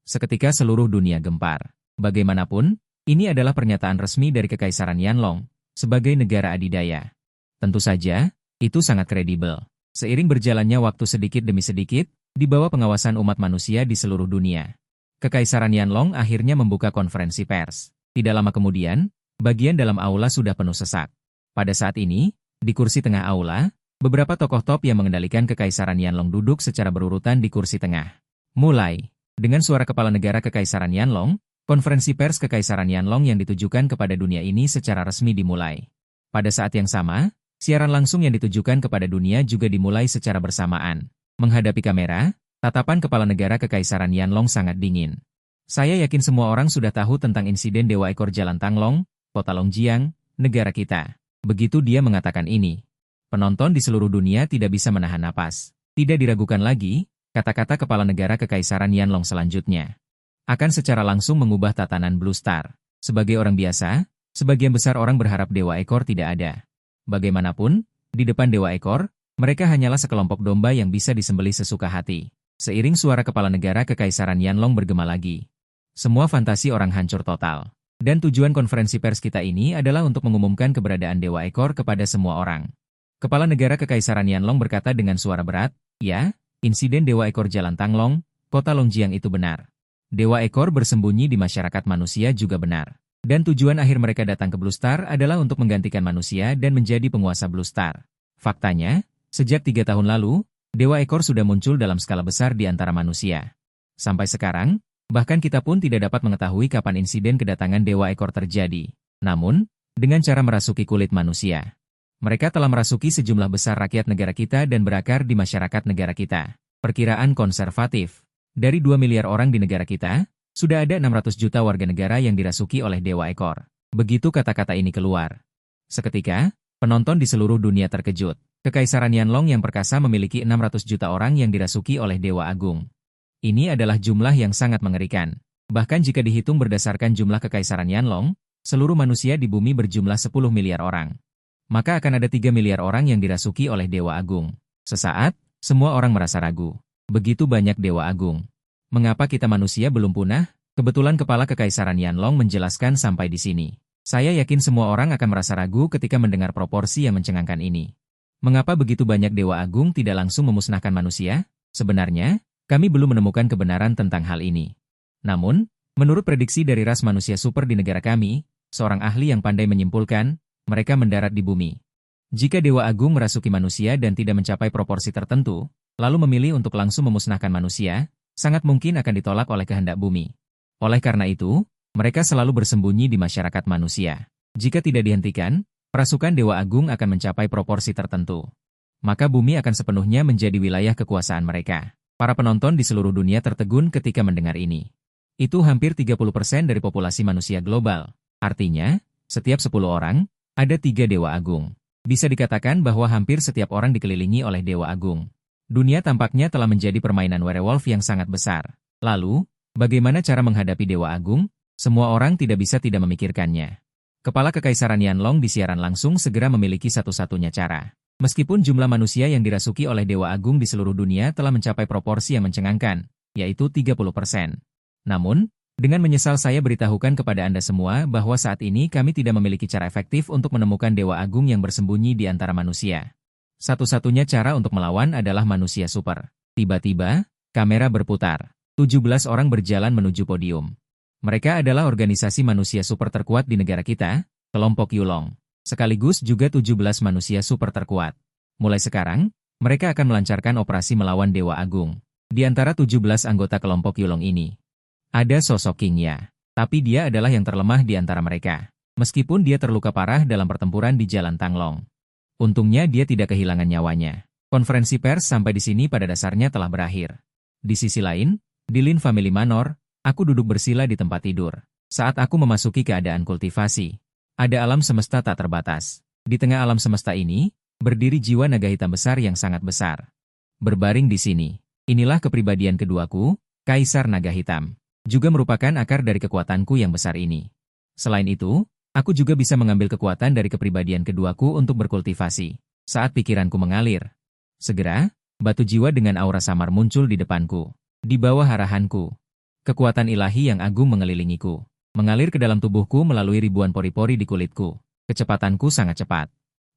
seketika seluruh dunia gempar. Bagaimanapun, ini adalah pernyataan resmi dari Kekaisaran Yanlong sebagai negara adidaya. Tentu saja, itu sangat kredibel. Seiring berjalannya waktu sedikit demi sedikit, di bawah pengawasan umat manusia di seluruh dunia, Kekaisaran Yanlong akhirnya membuka konferensi pers. Tidak lama kemudian, bagian dalam aula sudah penuh sesak. Pada saat ini, di kursi tengah aula, beberapa tokoh top yang mengendalikan Kekaisaran Yanlong duduk secara berurutan di kursi tengah. Mulai. Dengan suara kepala negara Kekaisaran Yanlong, konferensi pers Kekaisaran Yanlong yang ditujukan kepada dunia ini secara resmi dimulai. Pada saat yang sama, siaran langsung yang ditujukan kepada dunia juga dimulai secara bersamaan. Menghadapi kamera, tatapan kepala negara Kekaisaran Yanlong sangat dingin. Saya yakin semua orang sudah tahu tentang insiden Dewa Ekor Jalan Tanglong, Kota Longjiang, negara kita. Begitu dia mengatakan ini, penonton di seluruh dunia tidak bisa menahan napas. Tidak diragukan lagi, kata-kata kepala negara Kekaisaran Yanlong selanjutnya akan secara langsung mengubah tatanan Blue Star. Sebagai orang biasa, sebagian besar orang berharap Dewa Ekor tidak ada. Bagaimanapun, di depan Dewa Ekor, mereka hanyalah sekelompok domba yang bisa disembelih sesuka hati. Seiring suara kepala negara Kekaisaran Yanlong bergema lagi, semua fantasi orang hancur total. Dan tujuan konferensi pers kita ini adalah untuk mengumumkan keberadaan Dewa Ekor kepada semua orang. Kepala negara Kekaisaran Yanlong berkata dengan suara berat, "Ya, insiden Dewa Ekor Jalan Tanglong, Kota Longjiang itu benar. Dewa Ekor bersembunyi di masyarakat manusia juga benar. Dan tujuan akhir mereka datang ke Blue Star adalah untuk menggantikan manusia dan menjadi penguasa Blue Star. Faktanya, sejak 3 tahun lalu, Dewa Ekor sudah muncul dalam skala besar di antara manusia. Sampai sekarang, bahkan kita pun tidak dapat mengetahui kapan insiden kedatangan Dewa Ekor terjadi. Namun, dengan cara merasuki kulit manusia, mereka telah merasuki sejumlah besar rakyat negara kita dan berakar di masyarakat negara kita. Perkiraan konservatif, dari 2 miliar orang di negara kita, sudah ada 600 juta warga negara yang dirasuki oleh Dewa Ekor." Begitu kata-kata ini keluar, seketika, penonton di seluruh dunia terkejut. Kekaisaran Yanlong yang perkasa memiliki 600 juta orang yang dirasuki oleh Dewa Agung. Ini adalah jumlah yang sangat mengerikan. Bahkan jika dihitung berdasarkan jumlah Kekaisaran Yanlong, seluruh manusia di bumi berjumlah 10 miliar orang. Maka akan ada 3 miliar orang yang dirasuki oleh Dewa Agung. Sesaat, semua orang merasa ragu. Begitu banyak Dewa Agung. Mengapa kita manusia belum punah? Kebetulan Kepala Kekaisaran Yanlong menjelaskan sampai di sini. Saya yakin semua orang akan merasa ragu ketika mendengar proporsi yang mencengangkan ini. Mengapa begitu banyak Dewa Agung tidak langsung memusnahkan manusia? Sebenarnya, kami belum menemukan kebenaran tentang hal ini. Namun, menurut prediksi dari ras manusia super di negara kami, seorang ahli yang pandai menyimpulkan, mereka mendarat di bumi. Jika Dewa Agung merasuki manusia dan tidak mencapai proporsi tertentu, lalu memilih untuk langsung memusnahkan manusia, sangat mungkin akan ditolak oleh kehendak bumi. Oleh karena itu, mereka selalu bersembunyi di masyarakat manusia. Jika tidak dihentikan, pasukan Dewa Agung akan mencapai proporsi tertentu. Maka bumi akan sepenuhnya menjadi wilayah kekuasaan mereka. Para penonton di seluruh dunia tertegun ketika mendengar ini. Itu hampir 30% dari populasi manusia global. Artinya, setiap 10 orang, ada 3 Dewa Agung. Bisa dikatakan bahwa hampir setiap orang dikelilingi oleh Dewa Agung. Dunia tampaknya telah menjadi permainan werewolf yang sangat besar. Lalu, bagaimana cara menghadapi Dewa Agung? Semua orang tidak bisa tidak memikirkannya. Kepala Kekaisaran Yanlong di siaran langsung segera memiliki satu-satunya cara. Meskipun jumlah manusia yang dirasuki oleh Dewa Agung di seluruh dunia telah mencapai proporsi yang mencengangkan, yaitu 30%. Namun, dengan menyesal saya beritahukan kepada Anda semua bahwa saat ini kami tidak memiliki cara efektif untuk menemukan Dewa Agung yang bersembunyi di antara manusia. Satu-satunya cara untuk melawan adalah manusia super. Tiba-tiba, kamera berputar. 17 orang berjalan menuju podium. Mereka adalah organisasi manusia super terkuat di negara kita, kelompok Yulong. Sekaligus juga 17 manusia super terkuat. Mulai sekarang, mereka akan melancarkan operasi melawan Dewa Agung. Di antara 17 anggota kelompok Yulong ini, ada sosok King Ya. Tapi dia adalah yang terlemah di antara mereka. Meskipun dia terluka parah dalam pertempuran di Jalan Tanglong. Untungnya dia tidak kehilangan nyawanya. Konferensi pers sampai di sini pada dasarnya telah berakhir. Di sisi lain, di Lin Family Manor, aku duduk bersila di tempat tidur. Saat aku memasuki keadaan kultivasi, ada alam semesta tak terbatas. Di tengah alam semesta ini, berdiri jiwa naga hitam besar yang sangat besar. Berbaring di sini, inilah kepribadian keduaku, Kaisar Naga Hitam. Juga merupakan akar dari kekuatanku yang besar ini. Selain itu, aku juga bisa mengambil kekuatan dari kepribadian keduaku untuk berkultivasi. Saat pikiranku mengalir, segera, batu jiwa dengan aura samar muncul di depanku. Di bawah arahanku, kekuatan ilahi yang agung mengelilingiku. Mengalir ke dalam tubuhku melalui ribuan pori-pori di kulitku. Kecepatanku sangat cepat.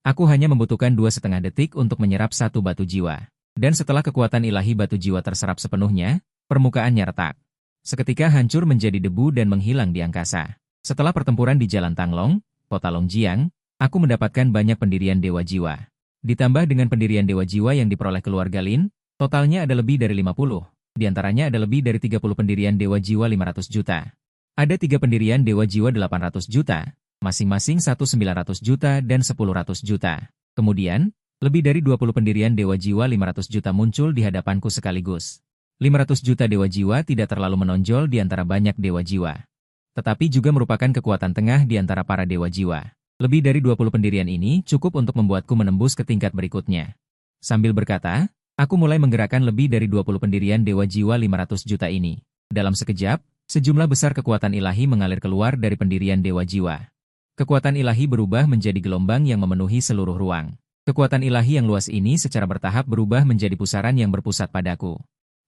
Aku hanya membutuhkan 2,5 detik untuk menyerap satu batu jiwa. Dan setelah kekuatan ilahi batu jiwa terserap sepenuhnya, permukaannya retak. Seketika hancur menjadi debu dan menghilang di angkasa. Setelah pertempuran di Jalan Tanglong, Kota Longjiang, Aku mendapatkan banyak pendirian dewa jiwa. Ditambah dengan pendirian dewa jiwa yang diperoleh keluarga Lin, totalnya ada lebih dari 50. Di antaranya ada lebih dari 30 pendirian dewa jiwa 500 juta. Ada 3 pendirian dewa jiwa 800 juta, masing-masing 900 juta dan 100 juta. Kemudian, lebih dari 20 pendirian dewa jiwa 500 juta muncul di hadapanku sekaligus. 500 juta dewa jiwa tidak terlalu menonjol di antara banyak dewa jiwa, tetapi juga merupakan kekuatan tengah di antara para dewa jiwa. Lebih dari 20 pendirian ini cukup untuk membuatku menembus ke tingkat berikutnya. Sambil berkata, aku mulai menggerakkan lebih dari 20 pendirian dewa jiwa 500 juta ini. Dalam sekejap, sejumlah besar kekuatan ilahi mengalir keluar dari pendirian dewa jiwa. Kekuatan ilahi berubah menjadi gelombang yang memenuhi seluruh ruang. Kekuatan ilahi yang luas ini secara bertahap berubah menjadi pusaran yang berpusat padaku.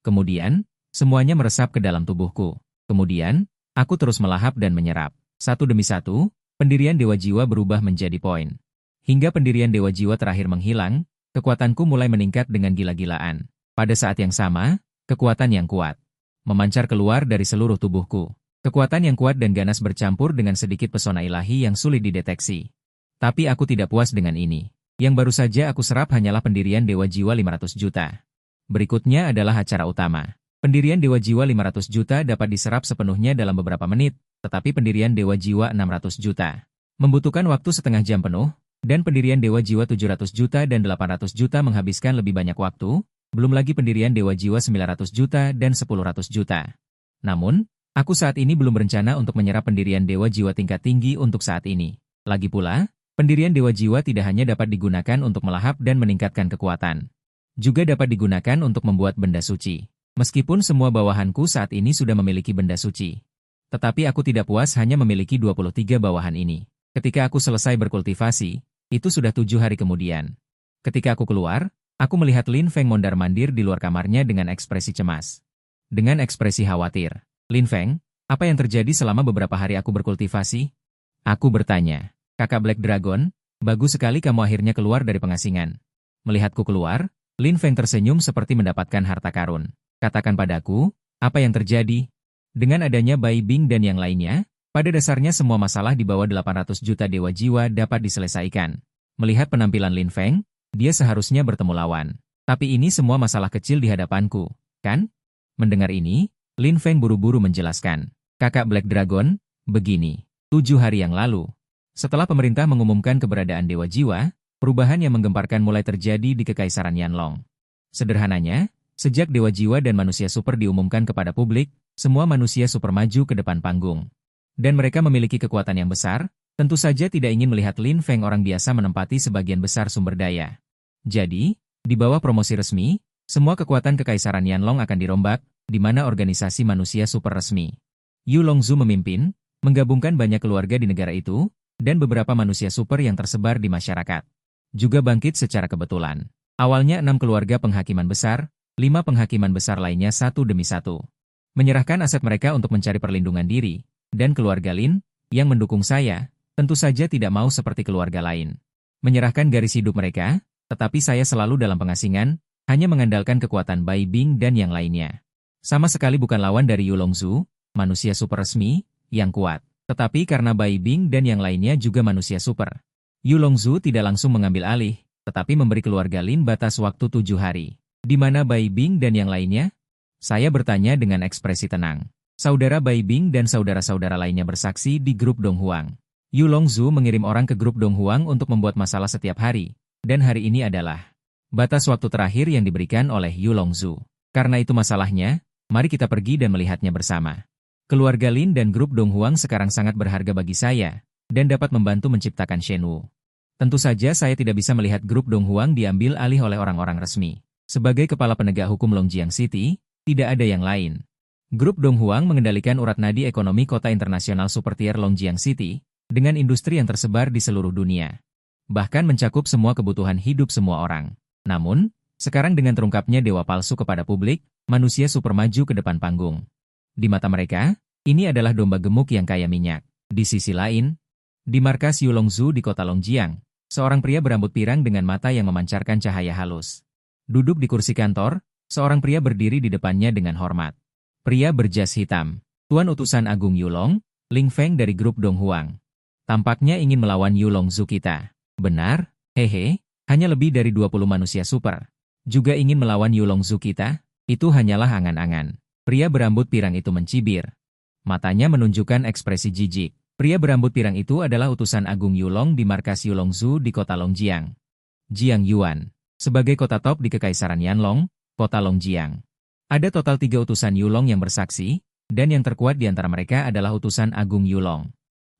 Kemudian, semuanya meresap ke dalam tubuhku. Kemudian, aku terus melahap dan menyerap. Satu demi satu, pendirian dewa jiwa berubah menjadi poin. Hingga pendirian dewa jiwa terakhir menghilang, kekuatanku mulai meningkat dengan gila-gilaan. Pada saat yang sama, kekuatan yang kuat memancar keluar dari seluruh tubuhku. Kekuatan yang kuat dan ganas bercampur dengan sedikit pesona ilahi yang sulit dideteksi. Tapi aku tidak puas dengan ini. Yang baru saja aku serap hanyalah pendirian dewa jiwa 500 juta. Berikutnya adalah acara utama. Pendirian dewa jiwa 500 juta dapat diserap sepenuhnya dalam beberapa menit, tetapi pendirian dewa jiwa 600 juta membutuhkan waktu setengah jam penuh, dan pendirian dewa jiwa 700 juta dan 800 juta menghabiskan lebih banyak waktu, belum lagi pendirian dewa jiwa 900 juta dan 100 juta. Namun, aku saat ini belum berencana untuk menyerap pendirian dewa jiwa tingkat tinggi untuk saat ini. Lagi pula, pendirian dewa jiwa tidak hanya dapat digunakan untuk melahap dan meningkatkan kekuatan, juga dapat digunakan untuk membuat benda suci. Meskipun semua bawahanku saat ini sudah memiliki benda suci, tetapi aku tidak puas hanya memiliki 23 bawahan ini. Ketika aku selesai berkultivasi, itu sudah 7 hari kemudian. Ketika aku keluar, aku melihat Lin Feng mondar-mandir di luar kamarnya dengan ekspresi cemas. Dengan ekspresi khawatir. Lin Feng, apa yang terjadi selama beberapa hari aku berkultivasi? Aku bertanya. Kakak Black Dragon, bagus sekali kamu akhirnya keluar dari pengasingan. Melihatku keluar, Lin Feng tersenyum seperti mendapatkan harta karun. Katakan padaku, apa yang terjadi? Dengan adanya Bai Bing dan yang lainnya, pada dasarnya semua masalah di bawah 800 juta dewa jiwa dapat diselesaikan. Melihat penampilan Lin Feng, dia seharusnya bertemu lawan. Tapi ini semua masalah kecil di hadapanku, kan? Mendengar ini, Lin Feng buru-buru menjelaskan. Kakak Black Dragon, begini. 7 hari yang lalu, setelah pemerintah mengumumkan keberadaan dewa jiwa, perubahan yang menggemparkan mulai terjadi di Kekaisaran Yanlong. Sederhananya, sejak dewa jiwa dan manusia super diumumkan kepada publik, semua manusia super maju ke depan panggung. Dan mereka memiliki kekuatan yang besar, tentu saja tidak ingin melihat Lin Feng orang biasa menempati sebagian besar sumber daya. Jadi, di bawah promosi resmi, semua kekuatan Kekaisaran Yanlong akan dirombak, di mana organisasi manusia super resmi Yu Longzhu memimpin, menggabungkan banyak keluarga di negara itu, dan beberapa manusia super yang tersebar di masyarakat. Juga bangkit secara kebetulan. Awalnya 6 keluarga penghakiman besar, 5 penghakiman besar lainnya satu demi satu menyerahkan aset mereka untuk mencari perlindungan diri, dan keluarga Lin, yang mendukung saya, tentu saja tidak mau seperti keluarga lain menyerahkan garis hidup mereka, tetapi saya selalu dalam pengasingan, hanya mengandalkan kekuatan Bai Bing dan yang lainnya. Sama sekali bukan lawan dari Yu Longzhu, manusia super resmi, yang kuat. Tetapi karena Bai Bing dan yang lainnya juga manusia super, Yu Longzhu tidak langsung mengambil alih, tetapi memberi keluarga Lin batas waktu 7 hari. Di mana Bai Bing dan yang lainnya? Saya bertanya dengan ekspresi tenang. Saudara Bai Bing dan saudara-saudara lainnya bersaksi di grup Dong Huang. Yu Longzhu mengirim orang ke grup Dong Huang untuk membuat masalah setiap hari, dan hari ini adalah batas waktu terakhir yang diberikan oleh Yu Longzhu. Karena itu masalahnya, mari kita pergi dan melihatnya bersama. Keluarga Lin dan grup Dong Huang sekarang sangat berharga bagi saya, dan dapat membantu menciptakan Shen Wu. Tentu saja saya tidak bisa melihat grup Dong Huang diambil alih oleh orang-orang resmi. Sebagai kepala penegak hukum Longjiang City, tidak ada yang lain. Grup Dong Huang mengendalikan urat nadi ekonomi kota internasional supertier Longjiang City, dengan industri yang tersebar di seluruh dunia. Bahkan mencakup semua kebutuhan hidup semua orang. Namun, sekarang dengan terungkapnya dewa palsu kepada publik, manusia super maju ke depan panggung. Di mata mereka, ini adalah domba gemuk yang kaya minyak. Di sisi lain, di markas Yu Longzhu di kota Longjiang, seorang pria berambut pirang dengan mata yang memancarkan cahaya halus duduk di kursi kantor, seorang pria berdiri di depannya dengan hormat. Pria berjas hitam, Tuan Utusan Agung Yulong, Ling Feng dari grup Dong Huang. Tampaknya ingin melawan Yu Longzhu kita. Benar? Hehe, hanya lebih dari 20 manusia super. Juga ingin melawan Yu Longzhu kita? Itu hanyalah angan-angan. Pria berambut pirang itu mencibir. Matanya menunjukkan ekspresi jijik. Pria berambut pirang itu adalah utusan Agung Yulong di markas Yu Longzhu di kota Longjiang. Jiang Yuan. Sebagai kota top di Kekaisaran Yanlong, kota Longjiang. Ada total 3 utusan Yulong yang bersaksi, dan yang terkuat di antara mereka adalah utusan Agung Yulong.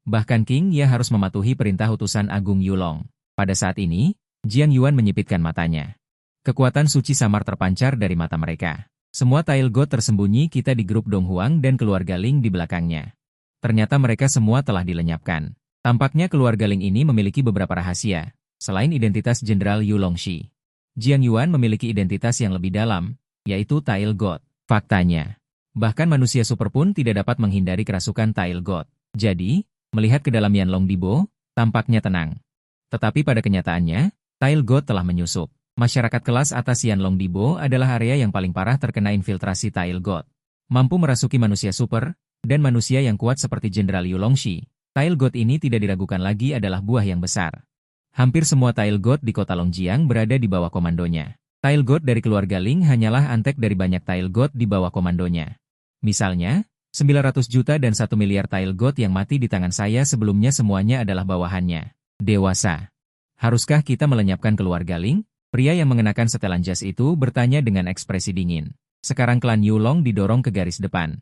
Bahkan King Ye harus mematuhi perintah utusan Agung Yulong. Pada saat ini, Jiang Yuan menyipitkan matanya. Kekuatan suci samar terpancar dari mata mereka. Semua Tail God tersembunyi kita di grup Dong Huang dan keluarga Ling di belakangnya. Ternyata mereka semua telah dilenyapkan. Tampaknya keluarga Ling ini memiliki beberapa rahasia, selain identitas Jenderal Yu Longxi. Jiang Yuan memiliki identitas yang lebih dalam, yaitu Tail God. Faktanya, bahkan manusia super pun tidak dapat menghindari kerasukan Tail God. Jadi, melihat ke dalam Yanlong Dibo, tampaknya tenang. Tetapi pada kenyataannya, Tail God telah menyusup. Masyarakat kelas atas Yanlong Dibo adalah area yang paling parah terkena infiltrasi Tail God. Mampu merasuki manusia super, dan manusia yang kuat seperti Jenderal Yu Longxi. Tail God ini tidak diragukan lagi adalah buah yang besar. Hampir semua Tail God di kota Longjiang berada di bawah komandonya. Tail God dari keluarga Ling hanyalah antek dari banyak Tail God di bawah komandonya. Misalnya, 900 juta dan 1 miliar Tail God yang mati di tangan saya sebelumnya semuanya adalah bawahannya. Dewasa. Haruskah kita melenyapkan keluarga Ling? Pria yang mengenakan setelan jas itu bertanya dengan ekspresi dingin. Sekarang klan Yulong didorong ke garis depan.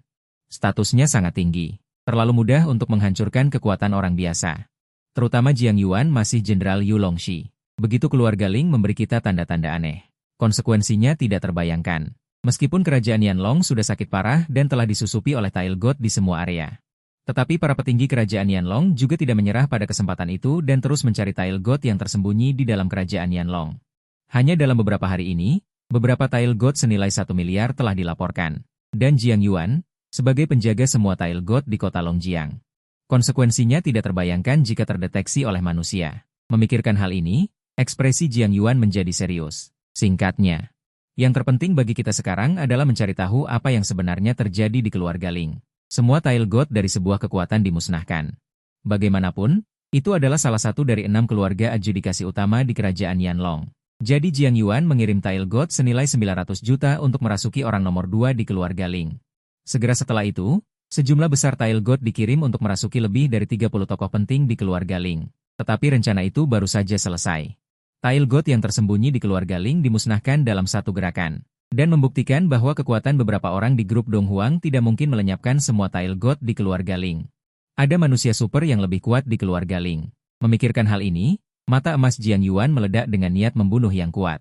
Statusnya sangat tinggi. Terlalu mudah untuk menghancurkan kekuatan orang biasa. Terutama Jiang Yuan masih Jenderal Yu Longxi. Begitu keluarga Ling memberi kita tanda-tanda aneh. Konsekuensinya tidak terbayangkan. Meskipun kerajaan Yanlong sudah sakit parah dan telah disusupi oleh Tail God di semua area. Tetapi para petinggi kerajaan Yanlong juga tidak menyerah pada kesempatan itu dan terus mencari Tail God yang tersembunyi di dalam kerajaan Yanlong. Hanya dalam beberapa hari ini, beberapa Tail God senilai 1 miliar telah dilaporkan. Dan Jiang Yuan, sebagai penjaga semua Tail God di kota Longjiang. Konsekuensinya tidak terbayangkan jika terdeteksi oleh manusia. Memikirkan hal ini, ekspresi Jiang Yuan menjadi serius. Singkatnya, yang terpenting bagi kita sekarang adalah mencari tahu apa yang sebenarnya terjadi di keluarga Ling. Semua Tail God dari sebuah kekuatan dimusnahkan. Bagaimanapun, itu adalah salah satu dari 6 keluarga adjudikasi utama di kerajaan Yanlong. Jadi Jiang Yuan mengirim Tail God senilai 900 juta untuk merasuki orang nomor 2 di keluarga Ling. Segera setelah itu, sejumlah besar Tail God dikirim untuk merasuki lebih dari 30 tokoh penting di keluarga Ling. Tetapi rencana itu baru saja selesai. Tail God yang tersembunyi di keluarga Ling dimusnahkan dalam satu gerakan. Dan membuktikan bahwa kekuatan beberapa orang di grup Dong Huang tidak mungkin melenyapkan semua Tail God di keluarga Ling. Ada manusia super yang lebih kuat di keluarga Ling. Memikirkan hal ini, mata emas Jiang Yuan meledak dengan niat membunuh yang kuat.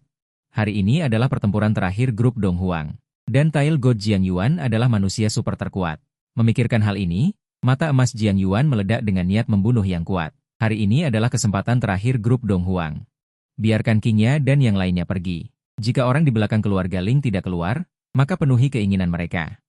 Hari ini adalah pertempuran terakhir grup Dong Huang. Dan Tail God Jiang Yuan adalah manusia super terkuat. Memikirkan hal ini, mata emas Jiang Yuan meledak dengan niat membunuh yang kuat. Hari ini adalah kesempatan terakhir grup Dong Huang. Biarkan King Ye dan yang lainnya pergi. Jika orang di belakang keluarga Ling tidak keluar, maka penuhi keinginan mereka.